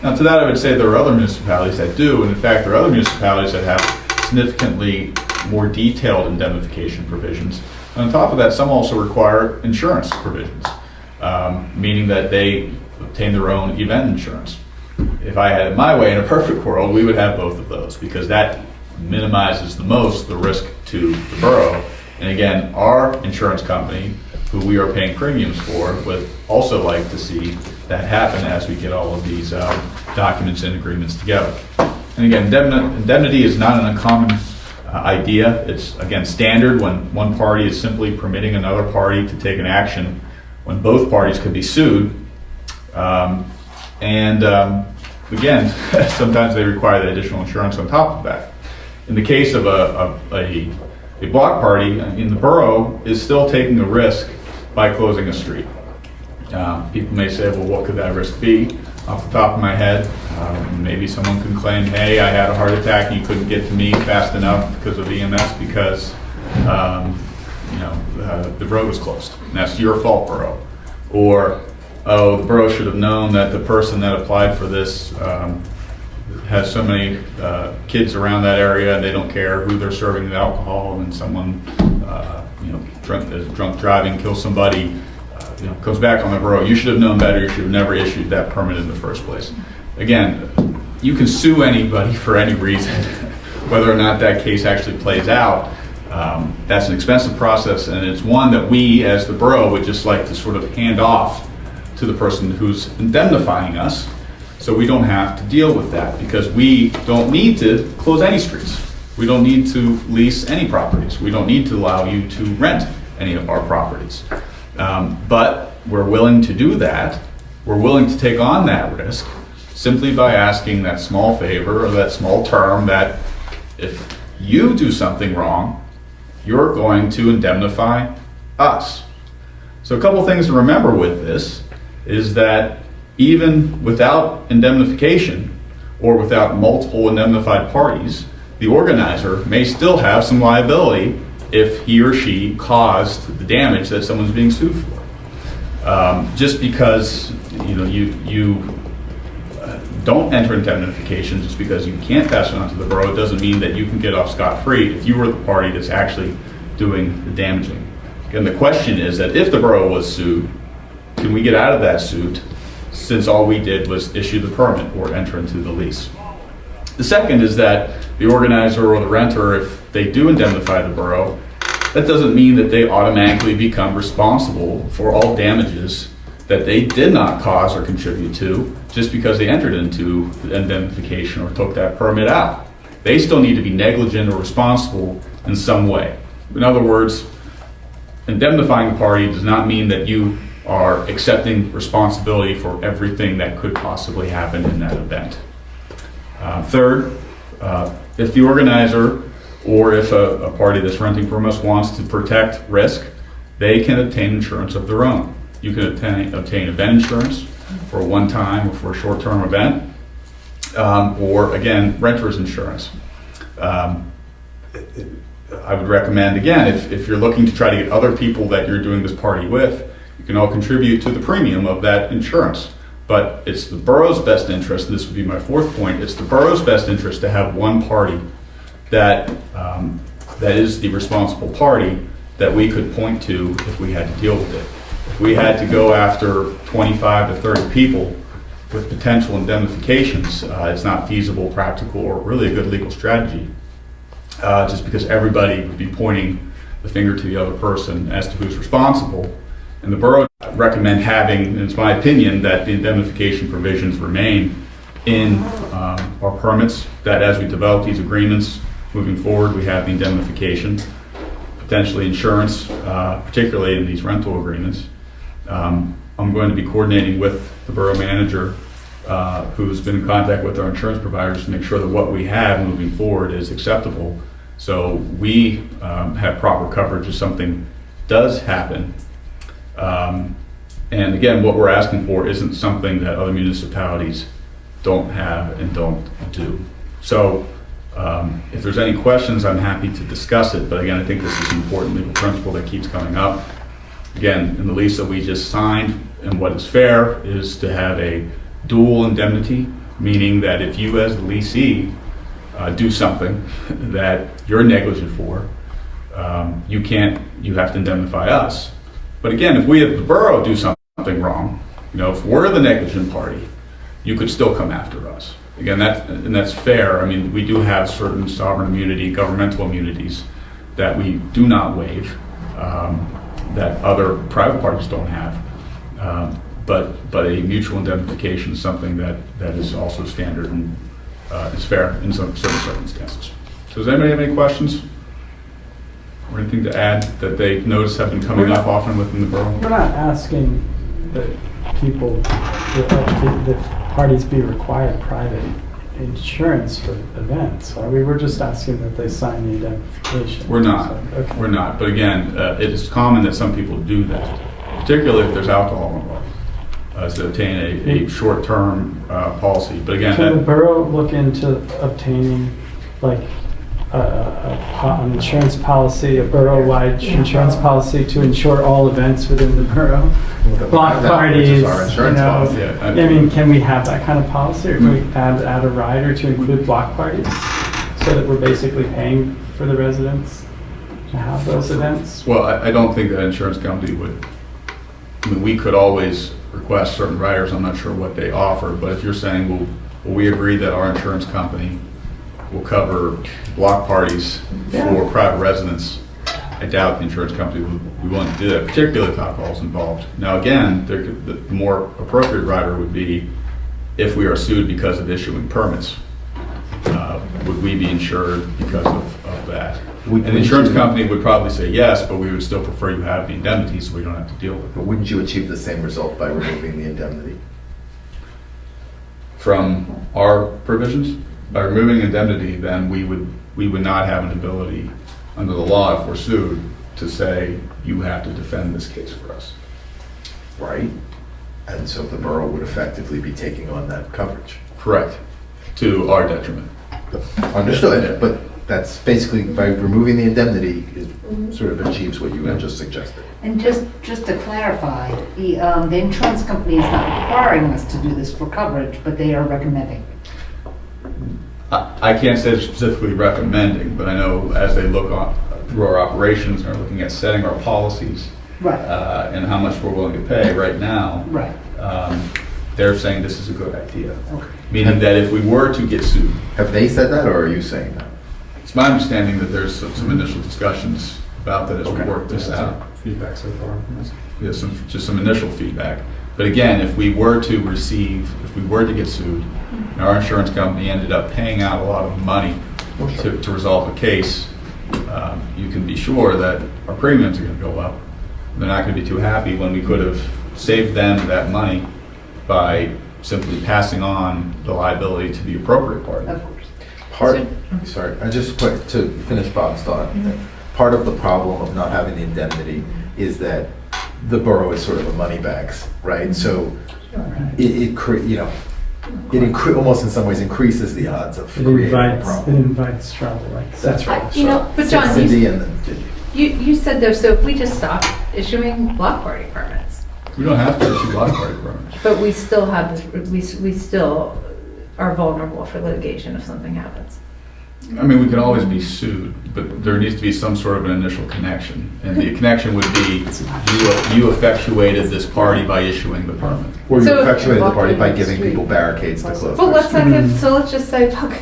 Now, to that I would say there are other municipalities that do, and in fact there are other municipalities that have significantly more detailed indemnification provisions. And on top of that, some also require insurance provisions, meaning that they obtain their own event insurance. If I had it my way, in a perfect world, we would have both of those, because that minimizes the most the risk to the borough. And again, our insurance company, who we are paying premiums for, would also like to see that happen as we get all of these documents and agreements together. And again, indemnity is not an uncommon idea. It's, again, standard when one party is simply permitting another party to take an action when both parties could be sued. Again, sometimes they require the additional insurance on top of that. In the case of a block party, in the borough is still taking a risk by closing a street. People may say, well, what could that risk be? Off the top of my head, maybe someone can claim, hey, I had a heart attack and you couldn't get to me fast enough because of EMS because the road was closed. And that's your fault, borough. Or, oh, the borough should have known that the person that applied for this has so many kids around that area and they don't care who they're serving the alcohol, and someone drunk driving kills somebody, comes back on the borough. You should have known better. You should have never issued that permit in the first place. Again, you can sue anybody for any reason, whether or not that case actually plays out. That's an expensive process, and it's one that we, as the borough, would just like to sort of hand off to the person who's indemnifying us, so we don't have to deal with that, because we don't need to close any streets. We don't need to lease any properties. We don't need to allow you to rent any of our properties. But we're willing to do that. We're willing to take on that risk simply by asking that small favor or that small term that if you do something wrong, you're going to indemnify us. So a couple things to remember with this is that even without indemnification or without multiple indemnified parties, the organizer may still have some liability if he or she caused the damage that someone's being sued for. Just because you don't enter indemnification, just because you can't pass it on to the borough, doesn't mean that you can get off scot-free if you were the party that's actually doing the damaging. And the question is that if the borough was sued, can we get out of that suit, since all we did was issue the permit or enter into the lease? The second is that the organizer or the renter, if they do indemnify the borough, that doesn't mean that they automatically become responsible for all damages that they did not cause or contribute to just because they entered into the indemnification or took that permit out. They still need to be negligent or responsible in some way. In other words, indemnifying the party does not mean that you are accepting responsibility for everything that could possibly happen in that event. Third, if the organizer or if a party that's renting from us wants to protect risk, they can obtain insurance of their own. You can obtain event insurance for a one-time or for a short-term event, or again, renter's insurance. I would recommend, again, if you're looking to try to get other people that you're doing this party with, you can all contribute to the premium of that insurance. But it's the borough's best interest, this would be my fourth point, it's the borough's best interest to have one party that is the responsible party that we could point to if we had to deal with it. If we had to go after 25 to 30 people with potential indemnifications, it's not feasible, practical, or really a good legal strategy, just because everybody would be pointing the finger to the other person as to who's responsible. And the borough recommend having, and it's my opinion, that the indemnification provisions remain in our permits, that as we develop these agreements moving forward, we have the indemnification, potentially insurance, particularly in these rental agreements. I'm going to be coordinating with the borough manager who's been in contact with our insurance providers to make sure that what we have moving forward is acceptable. So we have proper coverage if something does happen. And again, what we're asking for isn't something that other municipalities don't have and don't do. So if there's any questions, I'm happy to discuss it. But again, I think this is an important legal principle that keeps coming up. Again, in the lease that we just signed, and what is fair is to have a dual indemnity, meaning that if you as the leasee do something that you're negligent for, you have to indemnify us. But again, if we at the borough do something wrong, if we're the negligent party, you could still come after us. Again, that's fair. I mean, we do have certain sovereign immunity, governmental immunities that we do not waive, that other private parties don't have. But a mutual indemnification is something that is also standard and is fair in some certain circumstances. So does anybody have any questions or anything to add that they notice have been coming up often within the borough? We're not asking that people, the parties be required private insurance for events. We were just asking that they sign the indemnification. We're not. So, okay. We're not. But again, it is common that some people do that, particularly if there's alcohol involved, to obtain a short-term policy. But again, can the borough look into obtaining like an insurance policy, a borough-wide insurance policy to insure all events within the borough? Block parties, our insurance policy. Yeah, I mean, can we have that kind of policy, or can we add a rider to include block parties, so that we're basically paying for the residents to have those events? well, I don't think that insurance company would. I mean, we could always request certain riders. I'm not sure what they offer, but if you're saying, well, we agree that our insurance company will cover block parties for private residents, I doubt the insurance company would be willing to do that, particularly if alcohol is involved. Now, again, the more appropriate rider would be if we are sued because of issuing permits. Would we be insured because of that? And the insurance company would probably say yes, but we would still prefer you have the indemnity so we don't have to deal with it. But wouldn't you achieve the same result by removing the indemnity? From our provisions, by removing indemnity, then we would not have an ability under the law, if we're sued, to say you have to defend this case for us. Right. And so the borough would effectively be taking on that coverage. Correct. To our detriment. Understood, but that's basically, by removing the indemnity, it sort of achieves what you had just suggested. And just to clarify, the insurance company is not requiring us to do this for coverage, but they are recommending. I can't say they're specifically recommending, but I know as they look through our operations and are looking at setting our policies Right. and how much we're willing to pay right now, Right. they're saying this is a good idea. Meaning that if we were to get sued, Have they said that, or are you saying that? it's my understanding that there's some initial discussions about that as we work this out. Feedback so far. Yeah, just some initial feedback. But again, if we were to get sued, and our insurance company ended up paying out a lot of money to resolve a case, you can be sure that our premiums are going to go up. They're not going to be too happy when we could have saved them that money by simply passing on the liability to the appropriate party. Sorry, I just put, to finish Bob's thought, part of the problem of not having the indemnity is that the borough is sort of a money bags, right? So it almost in some ways increases the odds of creating a It problem. invites trouble, like. That's right. You know, but John, Cindy and then You said though, so if we just stop issuing block party permits, We don't have to issue block party permits. but we still have this, we still are vulnerable for litigation if something happens. I mean, we can always be sued, but there needs to be some sort of an initial connection. And the connection would be, you effectuated this party by issuing the permit. Or you So- effectuated the party by giving people barricades to close Well, their let's not give, so let's just say, look,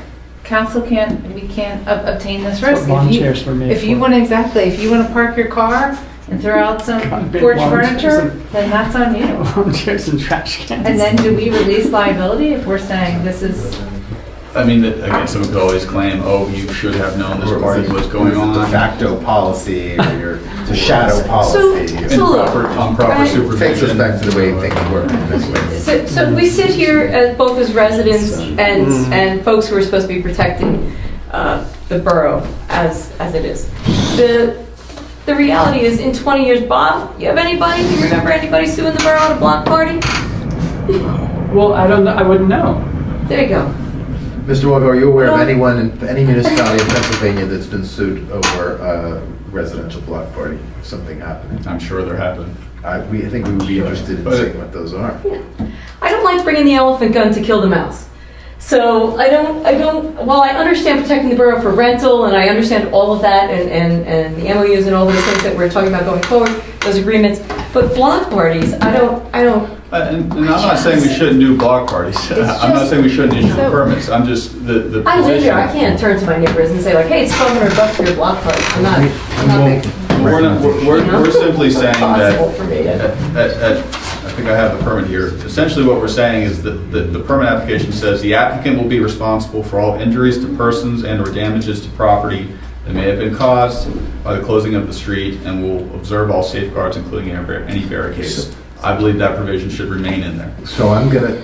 council we can't obtain this risk. Lawn If you- chairs were made If you for. want to, exactly, if you want to park your car and throw out some Big porch lawn chairs furniture, and- then that's on you. Lawn chairs and trash cans. And then do we release liability if we're saying this is, I mean, again, someone could always claim, oh, you should have known this party was going de on. facto policy or your shadow policy. Improper Right. Takes us supervision. back to the way things work in this way. So we sit here as both as residents and folks who are supposed to be protecting the borough as it is. The reality is, in 20 years, Bob, you have anybody? Do you remember anybody suing the borough at a block party? Well, I don't know, I wouldn't know. There you go. Mr. Walker, are you aware of anyone in any municipality in Pennsylvania that's been sued over a residential block party? Something happening? I'm sure there have been. I think we would be interested in seeing what those are. I don't like bringing the elephant gun to kill the mouse. So while I understand protecting the borough for rental, and I understand all of that, and the MOUs and all those things that we're talking about going forward, those agreements, but block parties, I don't. And I'm not saying we shouldn't do block parties. I'm not saying we shouldn't issue permits. I'm just, the I live here, I position. can't turn to my neighbors and say like, hey, it's $1,200 for your block party. I'm not making. We're simply saying that, Possible for me to. I think I have the permit here. Essentially what we're saying is that the permit application says the applicant will be responsible for all injuries to persons and or damages to property that may have been caused by the closing of the street and will observe all safeguards, including any barricades. I believe that provision should remain in there. So I'm gonna,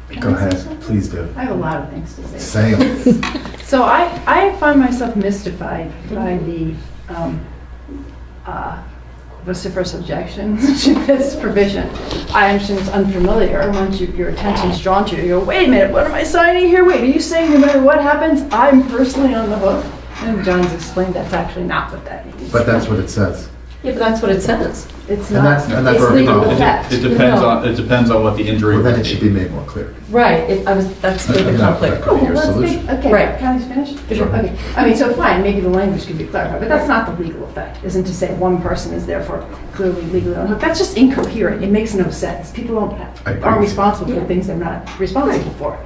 Can go I say ahead, something? please do. I have a lot of things to say. Say 'em. So I find myself mystified by the vociferous objections to this provision. I understand it's unfamiliar. Once your attention's drawn to it, you go, wait a minute, what am I signing here? Wait, are you saying no matter what happens, I'm personally on the hook? And John's explained that's actually not what that means. But that's what it says. Yeah, but that's what it says. It's And not, that's it's our legal problem. effect. It depends on what the injury Well, then would it should be. be made more clear. Right, that's where the And that conflict. could be your Let's solution. make, okay, Right. can I finish? Sure. Okay, I mean, so fine, maybe the language could be clarified, but that's not the legal effect, isn't to say one person is therefore clearly legally on the hook. That's just incoherent, it makes no sense. People I agree. aren't responsible for things they're not responsible for.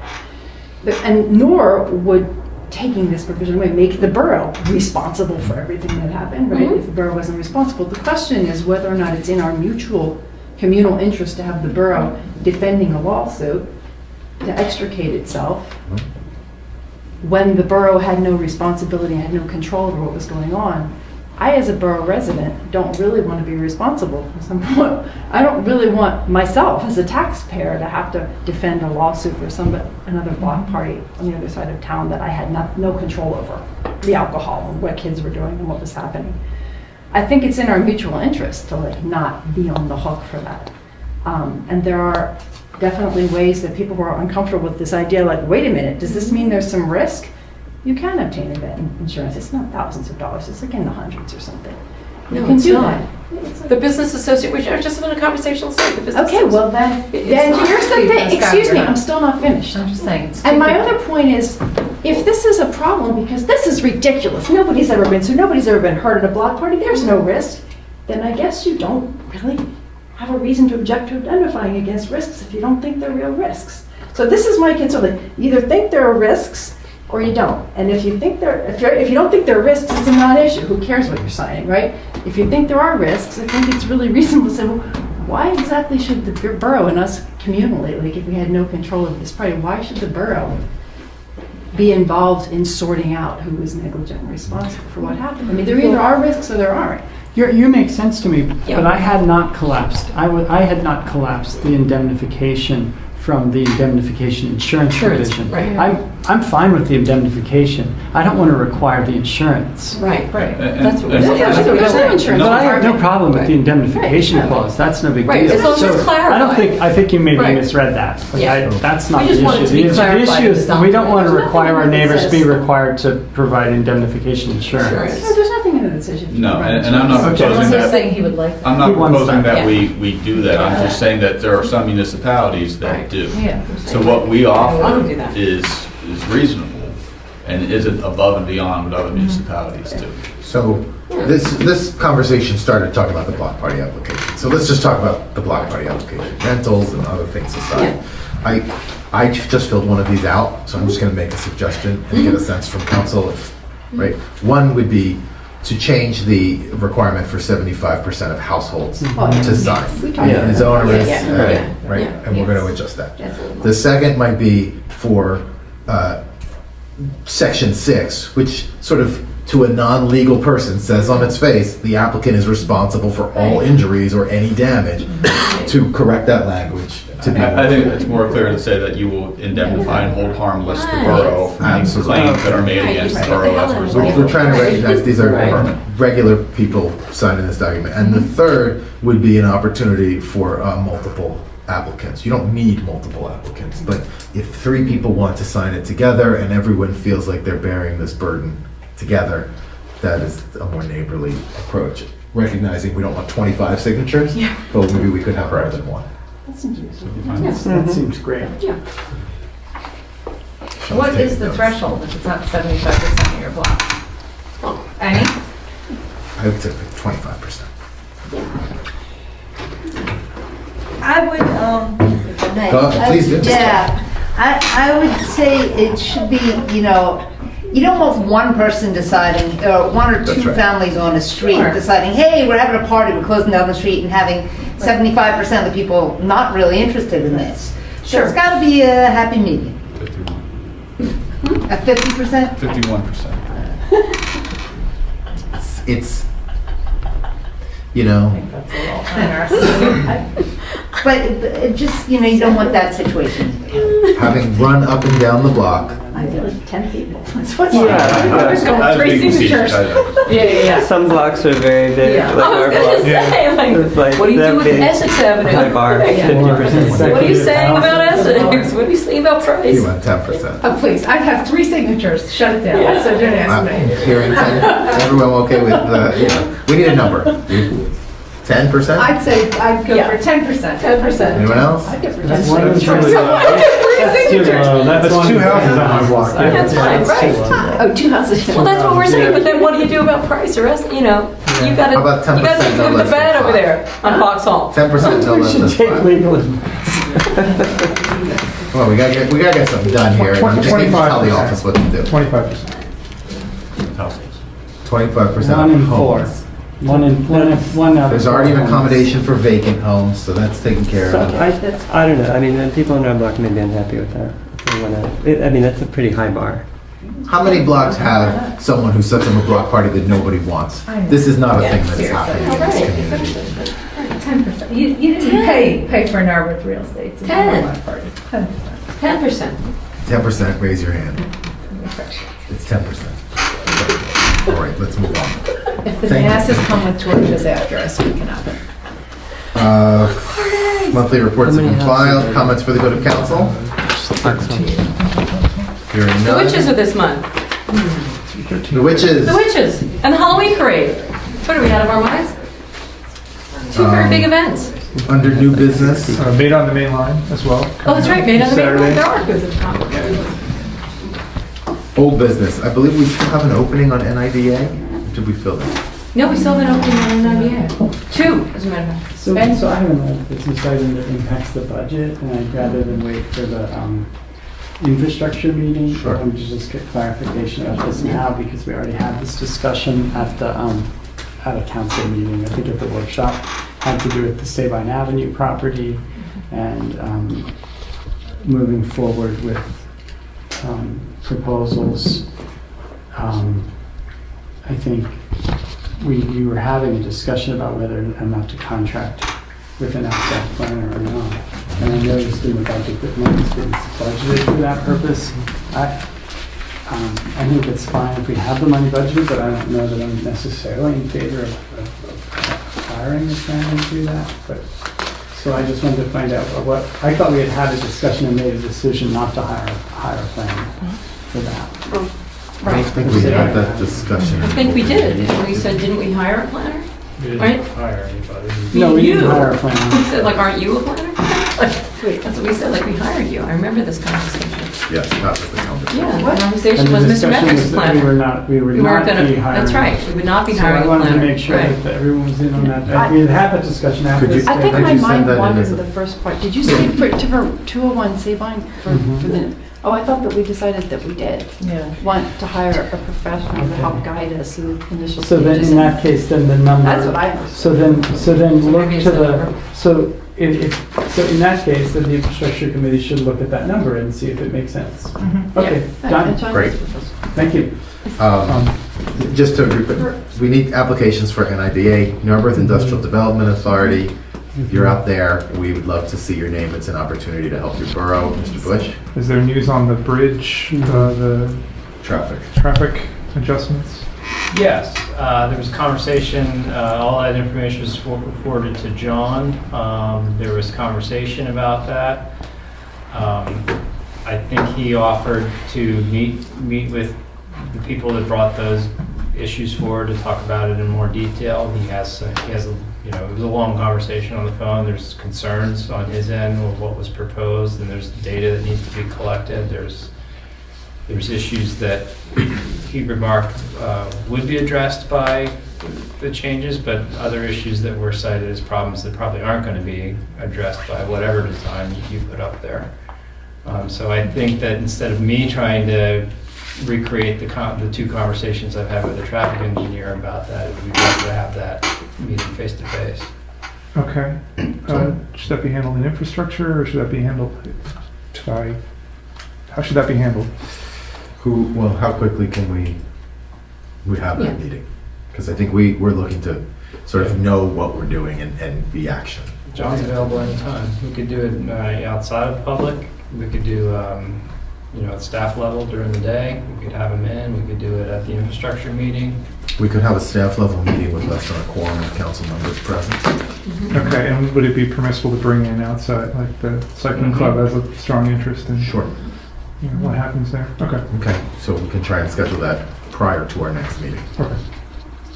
And nor would taking this provision away make the borough responsible for everything that happened, right? If the borough wasn't responsible. The question is whether or not it's in our mutual communal interest to have the borough defending a lawsuit to extricate itself when the borough had no responsibility, had no control over what was going on. I, as a borough resident, don't really want to be responsible for something. I don't really want myself, as a taxpayer, to have to defend a lawsuit for another block party on the other side of town that I had no control over, the alcohol and what kids were doing and what was happening. I think it's in our mutual interest to not be on the hook for that. And there are definitely ways that people who are uncomfortable with this idea, like, wait a minute, does this mean there's some risk? You can obtain event insurance. It's not thousands of dollars. It's like in the hundreds or something. You No, can it's do not. that. The business associate, which are just in a conversational state. The business Okay, well then, It's then not here's the being thing. Excuse me, discovered. I'm still not finished. I'm just saying. It's And my too- other point is, if this is a problem, because this is ridiculous, nobody's ever been sued, nobody's ever been hurt at a block party, there's no risk, then I guess you don't really have a reason to object to indemnifying against risks if you don't think they're real risks. So this is my concern. Like, you either think there are risks or you don't. And if you think if you don't think there are risks, it's a non-issue. Who cares what you're signing, right? If you think there are risks, I think it's really reasonable to say, well, why exactly should the borough and us communally, like if we had no control of this party, why should the borough be involved in sorting out who was negligent and responsible for what happened? I mean, there either are risks or there aren't. You make sense to me, but I had not collapsed. I had not collapsed the indemnification from the indemnification insurance provision. right. I'm fine with the indemnification. I don't want to require the insurance. Right. That's what And- we're saying. There's no insurance. But I have no problem with the indemnification clause. That's no big Right, deal. as long as it's clarified. I think you maybe Right. misread that. Like, Yeah. that's not We the just want it to be issue. The clarified issue in is the we don't want to document. require our There's neighbors to be nothing that required to provide indemnification insurance. Insurance. No, there's nothing in the decision. No, and I'm not Okay. proposing Also that. saying he would like that. I'm not He wants proposing that, that we do that. I'm just saying that there are some municipalities that Right. do. Yeah. So what we I offer don't do that. is reasonable and isn't above and beyond what other municipalities do. So this conversation started talking about the block party application. So let's just talk about the block party application, rentals and other things aside. I just filled one of these out, so I'm just going to make a suggestion and get a sense from council. Right, one would be to change the requirement for 75% of households to sign. We talked about It's that. onerous, Yeah. right? Yeah. And we're going to adjust that. Yes. The second might be for Section 6, which sort of, to a non-legal person, says on its face, the applicant is responsible for all injuries or any damage, to correct that language to be. I think it's more clear to say that you will indemnify and hold harmless the Right. borough for any Absolutely. claims that are made Right. against the Right. borough as a result. We're trying to recognize these are Right. regular people signing this document. And the third would be an opportunity for multiple applicants. You don't need multiple applicants, but if 3 people want to sign it together and everyone feels like they're bearing this burden together, that is a more neighborly approach. Recognizing we don't want 25 signatures, but maybe we could have more than one. That seems reasonable. That seems great. What is the threshold if it's not 75% of your block? Any? I would say 25%. I would, if I may. Go ahead, please do. Yeah, I would say it should be, you don't want one person deciding, or 1 or 2 That's right. families on a street Sure. deciding, hey, we're having a party, we're closing down the street, and having 75% of the people not really interested in this. So it's gotta be a happy medium. 51%. A 50%? 51%. It's, But it just, you don't want that situation. having run up and down the block, I feel like 10 people. That's I was Three being signatures. facetious. Yeah. Some blocks are very big, Yeah. like I was our gonna block. say, It's like like, what do you that do with big. Essex Avenue? High bar, Yeah. 50%. What are you saying about Essex? What are you saying about Price? you want 10%. Oh, please, I'd have 3 signatures, shut it down, Yeah. so don't ask I'm me. hearing 10. Everyone okay with we need a number. 10%? I'd say, I'd go Yeah. for 10%. 10%. Anyone else? I'd go for That's 10%. one of the Three signatures. That's 2 houses on my block. That's fine, right? Oh, 2 houses. Well, that's what we're saying, but then what do you do about Price or Essex? You gotta, How about 10% you gotta no move less the than bed over 5? there on Foxhall. 10% no less than Take 5. legal. Well, we gotta get something done here. and we just need to tell the 25%. office what to do. 25%. Households. 25% 1 in of 4. homes. One out. There's already an accommodation for vacant homes, so that's taken care So of. I don't know, I mean, the people in our block may be unhappy with that. I mean, that's a pretty high bar. How many blocks have someone who sets up a block party that nobody wants? This is not a thing that's happening in this community. 10%. You didn't pay for Narberth real estate. It's a 10. block party. 10%. 10%. 10%, raise your hand. It's 10%. All right, let's move on. If the Thank you. masses come with torches after us, we can have it. Monthly reports have been filed. Comments for the good of council? Hearing The none. witches are this month. The witches. The witches and the Halloween parade. What are we out of our minds? 2 very big events. Under new business, Made on the main line as well. Oh, that's right, made on the main line. Saturday. There are goods of commerce. old business. I believe we still have an opening on NIDA. Did we fill that? No, we still have an opening on an IBA. 2, as a matter of fact. So I have an old business item that impacts the budget, and I'd rather than wait for the infrastructure meeting, Sure. I'm just get clarification about this now, because we already had this discussion at the at a council meeting, I think at the workshop, had to do with the Sabine Avenue property and moving forward with proposals. I think we were having a discussion about whether or not to contract with an outside planner or not. And I noticed in the budget that money's been budgeted for that purpose. I think it's fine if we have the money budgeted, but I don't know that I'm necessarily in favor of hiring a planner to do that. But so I just wanted to find out what, I thought we had a discussion and made a decision not to hire a planner for that. I think we had that discussion. I think we did. And we said, didn't we hire a planner? We didn't Right? hire anybody. No, we didn't You. hire a planner. We said, like, aren't you a planner? Wait, that's what we said, like, we hired you. I remember this conversation. Yes, that was the conversation. Yeah, the And conversation the was Mr. discussion Metrick's was that planner. we would We weren't not gonna, be hiring. that's right, we would not be So hiring I a wanted to planner. make sure Right. that everyone was in on that. We had had that discussion after Could you- this. I think Could my you send mind that in wandered as to a- the first part. Did you say for 201 Sabine for the, oh, I thought that we decided that we did Yeah. want to hire a professional to help guide us through the initial So then, stages. in that case, then the number. That's what I understood. So then look maybe it's to the the, number. so so in that case, then the infrastructure committee should look at that number and see if it makes sense. Okay, Yeah, done. and John Great. was with us. Thank you. Just to repeat, we need applications for NIDA, Narberth Industrial Development Authority. If you're out there, we would love to see your name. It's an opportunity to help your borough. Mr. Bush? Is there news on the bridge, the Traffic. traffic adjustments? Yes, there was conversation, all that information was forwarded to John. There was conversation about that. I think he offered to meet with the people that brought those issues forward to talk about it in more detail. He has a, it was a long conversation on the phone. There's concerns on his end with what was proposed, and there's data that needs to be collected. There's issues that he remarked would be addressed by the changes, but other issues that were cited as problems that probably aren't going to be addressed by whatever design you put up there. So I think that instead of me trying to recreate the two conversations I've had with the traffic engineer about that, it would be better to have that meeting face to face. Okay. Should that be handled in infrastructure, or should that be handled by, how should that be handled? How quickly can we have that meeting? Because I think we're looking to sort of know what we're doing and be action. John's available anytime. We could do it outside of public. We could do, at staff level during the day. We could have him in. We could do it at the infrastructure meeting. We could have a staff level meeting with less than a quorum of council members present. Okay, and would it be permissible to bring in outside, like the cycling club has a strong interest in Sure. what happens there? Okay. Okay, so we can try and schedule that prior to our next meeting. Okay.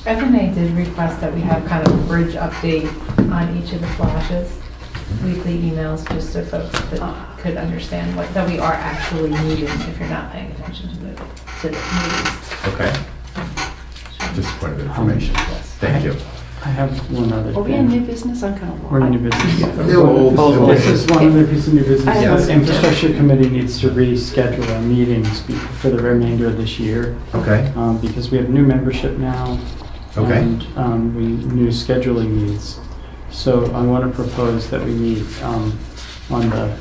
FNA did request that we have kind of a bridge update on each of the flashes, weekly emails, just so folks could understand that we are actually meeting if you're not paying attention to the meetings. Okay. Just a point of information. Thank you. I have one other Are we in thing. new business? I'm kind of We're in new business. This This is one other piece of new business. I have The one. infrastructure committee needs to reschedule our meetings for the remainder of this year, Okay, because we have new membership now. okay. And new scheduling needs. So I want to propose that we meet on the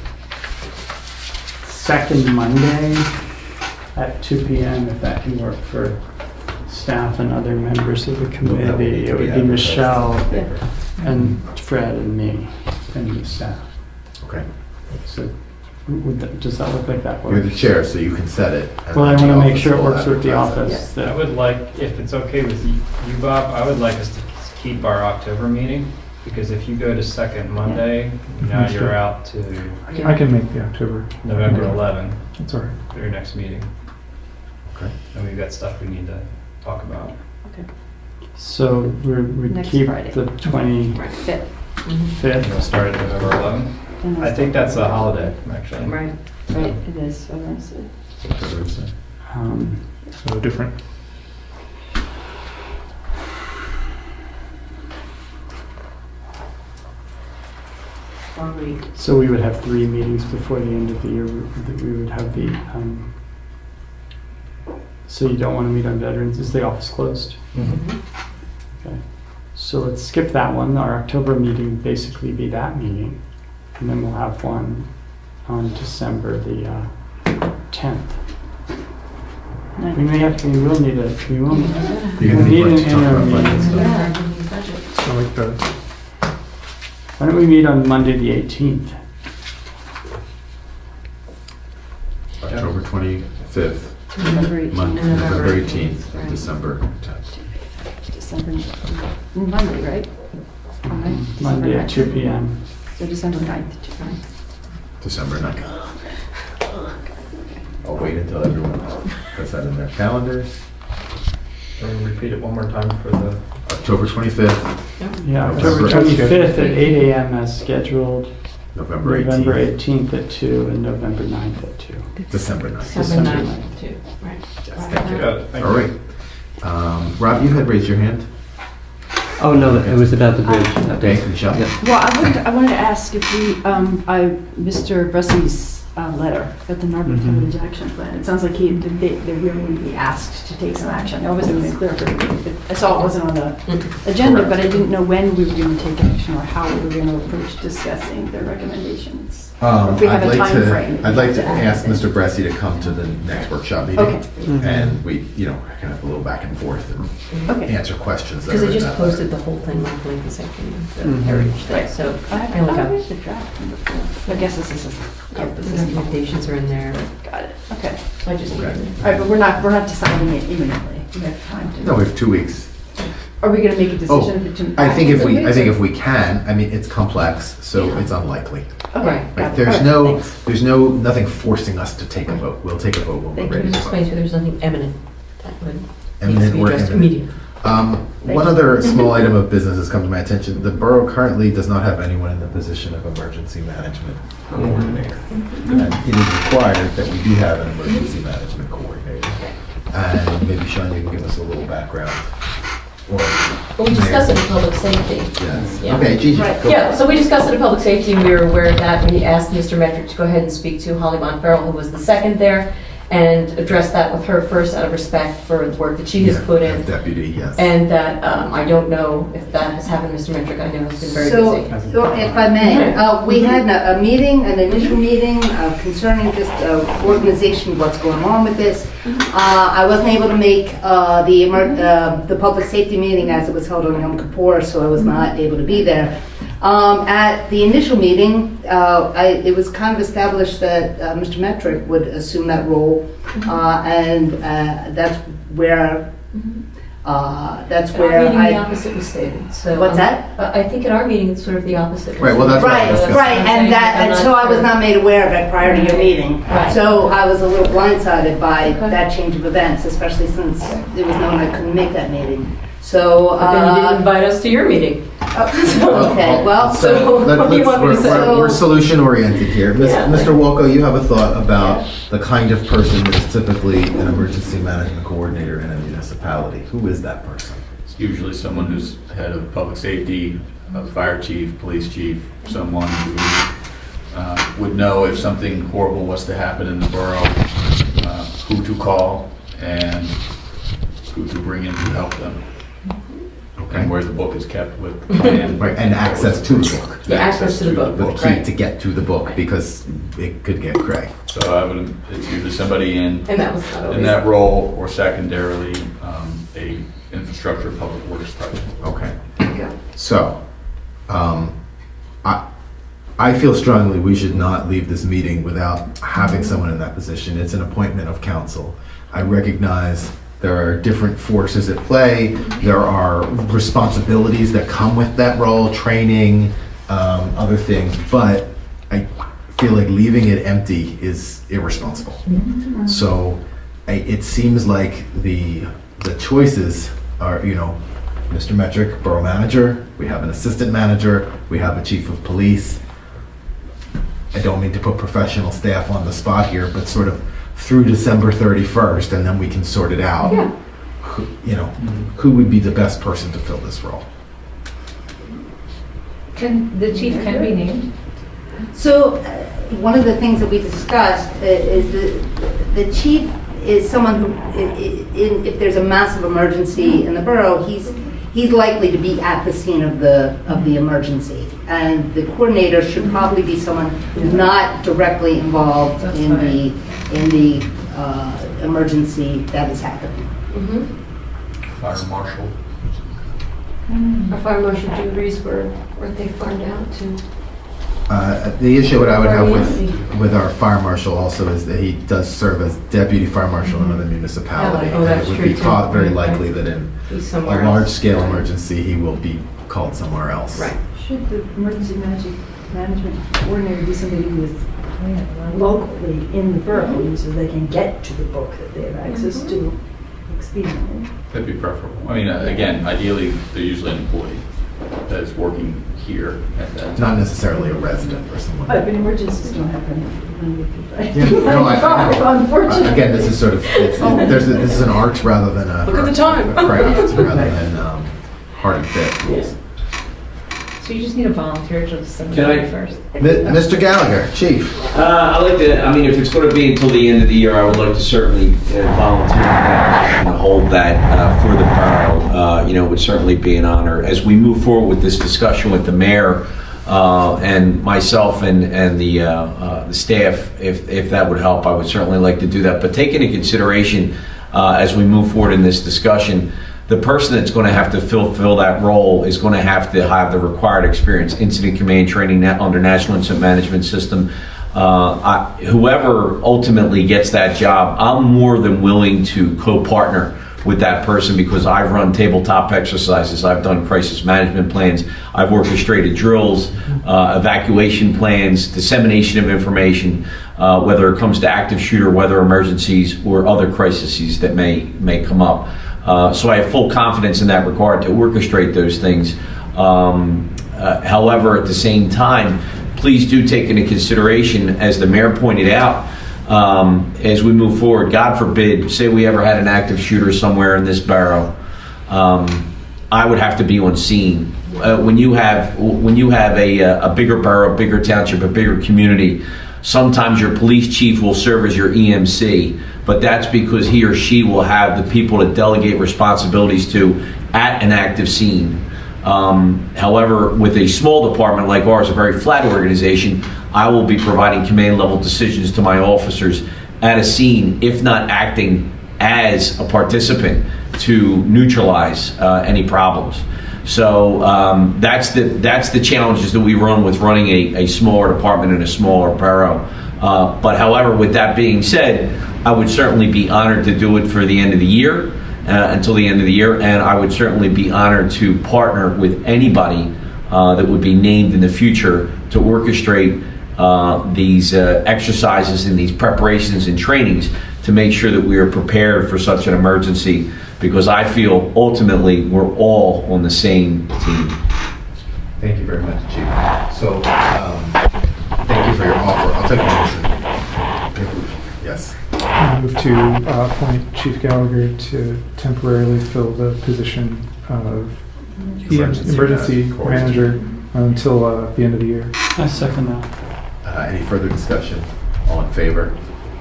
second Monday at 2 p.m. if that can work for staff and other members of the That will need committee. to It be would be advertised. Michelle Yeah. and Fred and me and the staff. Okay. So does that look like that You're the works? chair, so you can set it. and Well, I then want the to make office sure it will works with the advertise it. office. I that- would like, if it's okay with you, Bob, I would like us to keep our October meeting, because if you go to second Monday, now That's you're good. out to I can make the October. November 11th, That's all right. for your next meeting. Okay. And we've got stuff we need to talk about. So we'd Next keep Friday. the 25th. Fit. We'll start at November 11th. And I think that's a holiday, actually. Right. Right, it is. I want to say. Um, So different. are we? So we would have 3 meetings before the end of the year. We would have the, so you don't want to meet on veterans? Is the office closed? Okay. So let's skip that one. Our October meeting basically be that meeting. And then we'll have one on December the 10th. We will need You're we'll gonna need an need to talk about interim budget meeting. stuff. Yeah, we need budget. So like the, Why don't we meet on Monday the 18th? October 25th, November 18th. November 18th, Right. December 10th. December, Monday, right? Okay, Monday at 2 December 9th. p.m. So December 9th. December 9th. I'll wait until everyone puts that in their calendars. Repeat it one more time for the. October 25th, Yeah, November October 25th at 8 a.m. as scheduled. November November 18th, 18th at 2 and November 9th at 2. December 9th. December December 9th, too, right. Yes, thank you. Got it. Thank All you. right. Rob, you had raised your hand. Oh, no, it was about the bridge update. Okay, Michelle? Yeah. Well, I wanted to ask if we, Mr. Brussy's letter about the Norfolk Village Action Plan. It sounds like they really need to be asked to take some action. I wasn't even clear for me. I saw it wasn't on the agenda, but I didn't know when we were going to take action or how we were going to approach discussing their recommendations. If we have a time frame. I'd like to ask Mr. Bressy to come to the next workshop meeting. Okay. And we, kind of a little back and forth and Okay. answer questions. that Because are they in just that posted letter. the whole thing locally the same thing, the heritage thing, so. I only got- read the draft one before. I guess this is, Yeah, the recommendations are in there, got it, okay. so I just. Okay. All right, but we're not deciding it imminently. We have time to. No, we have 2 weeks. Are we going to make a Oh, decision between? I think if after we can, I mean, it's complex, so it's unlikely. Okay, Right. got it. There's All right, thanks. nothing forcing us to take a vote. We'll take a vote when Thank we're you. ready to Explain vote. to there's nothing eminent that would needs to Eminent be or addressed imminent? immediately. One other small item of business has come to my attention. The borough currently does not have anyone in the position of emergency management coordinator. And it is required that we do have an emergency management coordinator. And maybe Sean, you can give us a little background. Or Well, we discussed it in public safety. Yes. Yeah. Okay, Gigi. Right. go. Yeah, so we discussed it in public safety, and we were aware of that. We asked Mr. Metrick to go ahead and speak to Holly Monferrell, who was the second there, and address that with her first out of respect for the work that she has Yeah, put as in. Deputy, yes. And that, I don't know if that has happened, Mr. Metrick, I know has been very So, busy. so if I may, we had a meeting, an initial meeting concerning just organization, what's going on with this. I wasn't able to make the public safety meeting as it was held on Yom Kippur, so I was not able to be there. At the initial meeting, it was kind of established that Mr. Metrick would assume that role, and that's where At our meeting, the opposite was stated, so. What's that? I think at our meeting, it's sort of the opposite. Right, well, that's what I Right, discussed. right, and so I was not made aware of it prior to your meeting. Right. So I was a little blindsided by that change of events, especially since it was known I couldn't make that meeting. So, But then you didn't invite us to your meeting. okay, well, So, what do you want me to say? We're solution oriented here. Yeah. Mr. Walko, you have a thought about the kind of person that is typically an emergency management coordinator in a municipality. Who is that person? It's usually someone who's head of public safety, fire chief, police chief, someone who would know if something horrible was to happen in the borough, who to call and who to bring in to help them. And where the book is kept with. Right, and access to the book. The access to the book. The key Right. to get to the book, because it could get cray. So it's usually somebody in And that was not always. that role, or secondarily, a infrastructure public works type. Okay. So, I feel strongly we should not leave this meeting without having someone in that position. It's an appointment of council. I recognize there are different forces at play. There are responsibilities that come with that role, training, other things, but I feel like leaving it empty is irresponsible. So it seems like the choices are, Mr. Metrick, borough manager, we have an assistant manager, we have a chief of police. I don't mean to put professional staff on the spot here, but sort of through December 31st, and then we can sort it out. Yeah. Who would be the best person to fill this role? The chief can be named. So, one of the things that we discussed is the chief is someone who, if there's a massive emergency in the borough, he's likely to be at the scene of the emergency. And the coordinator should probably be someone not directly involved in the emergency that is happening. Fire marshal. Our fire marshal duties weren't they farmed out to? The issue what I would have with our fire marshal also is that he does serve as deputy fire marshal in another municipality. Oh, that's and it true, would be too. very likely that in He's a somewhere else. large-scale emergency, he will be called somewhere else. Right. Should the emergency management coordinator be somebody who is locally in the borough so they can get to the book that they have access to expediently? That'd be preferable. I mean, again, ideally, they're usually an employee that is working here at that time. Not necessarily a resident or someone. But emergencies don't happen. No, Unfortunately. Again, this is sort of, this is an art rather than a. Look at the time. A craft rather than hard and fit. So you just need a volunteer to send Can I- it first. Mr. Gallagher, chief. I'd like to, I mean, if it's going to be until the end of the year, I would like to certainly volunteer in that position to hold that for the borough. It would certainly be an honor. As we move forward with this discussion with the mayor and myself and the staff, if that would help, I would certainly like to do that. But take into consideration, as we move forward in this discussion, the person that's going to have to fulfill that role is going to have the required experience, incident command training under National Incident Management System. Whoever ultimately gets that job, I'm more than willing to co-partner with that person because I've run tabletop exercises, I've done crisis management plans, I've orchestrated drills, evacuation plans, dissemination of information, whether it comes to active shooter, weather emergencies, or other crises that may come up. So I have full confidence in that regard to orchestrate those things. However, at the same time, please do take into consideration, as the mayor pointed out, as we move forward, God forbid, say we ever had an active shooter somewhere in this borough, I would have to be on scene. When you have a bigger borough, a bigger township, a bigger community, sometimes your police chief will serve as your EMC, but that's because he or she will have the people to delegate responsibilities to at an active scene. However, with a small department like ours, a very flat organization, I will be providing command level decisions to my officers at a scene, if not acting as a participant to neutralize any problems. So that's the challenges that we run with running a smaller department in a smaller borough. But however, with that being said, I would certainly be honored to do it for the end of the year, until the end of the year, and I would certainly be honored to partner with anybody that would be named in the future to orchestrate these exercises and these preparations and trainings to make sure that we are prepared for such an emergency, because I feel ultimately we're all on the same team. Thank you very much, Chief. So, thank you for your offer. I'll take a motion. Yes. I move to appoint Chief Gallagher to temporarily fill the position of emergency manager until the end of the year. I second that. Any further discussion? All in favor?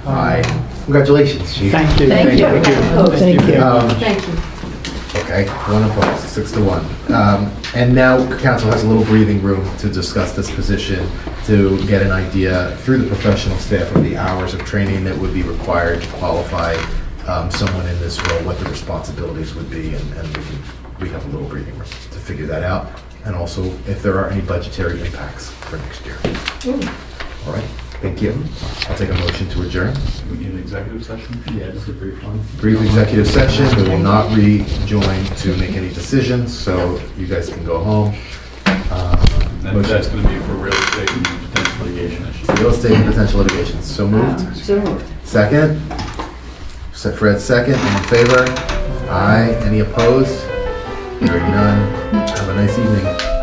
Aye. Congratulations, Chief. Thank you. Thank you. Oh, thank you. Thank you. Okay, one opposed, 6-1. And now council has a little breathing room to discuss this position, to get an idea through the professional staff of the hours of training that would be required to qualify someone in this role, what the responsibilities would be, and we have a little breathing room to figure that out. And also if there are any budgetary impacts for next year. All right, thank you. I'll take a motion to adjourn. We need an executive session? Yeah, just a brief one. Brief executive session. We will not rejoin to make any decisions, so you guys can go home. And that's going to be for real estate and potential litigation issues. Real estate and potential litigation. So moved. So moved. Second? So Fred, second. All in favor? Aye. Any opposed? Hearing none. Have a nice evening.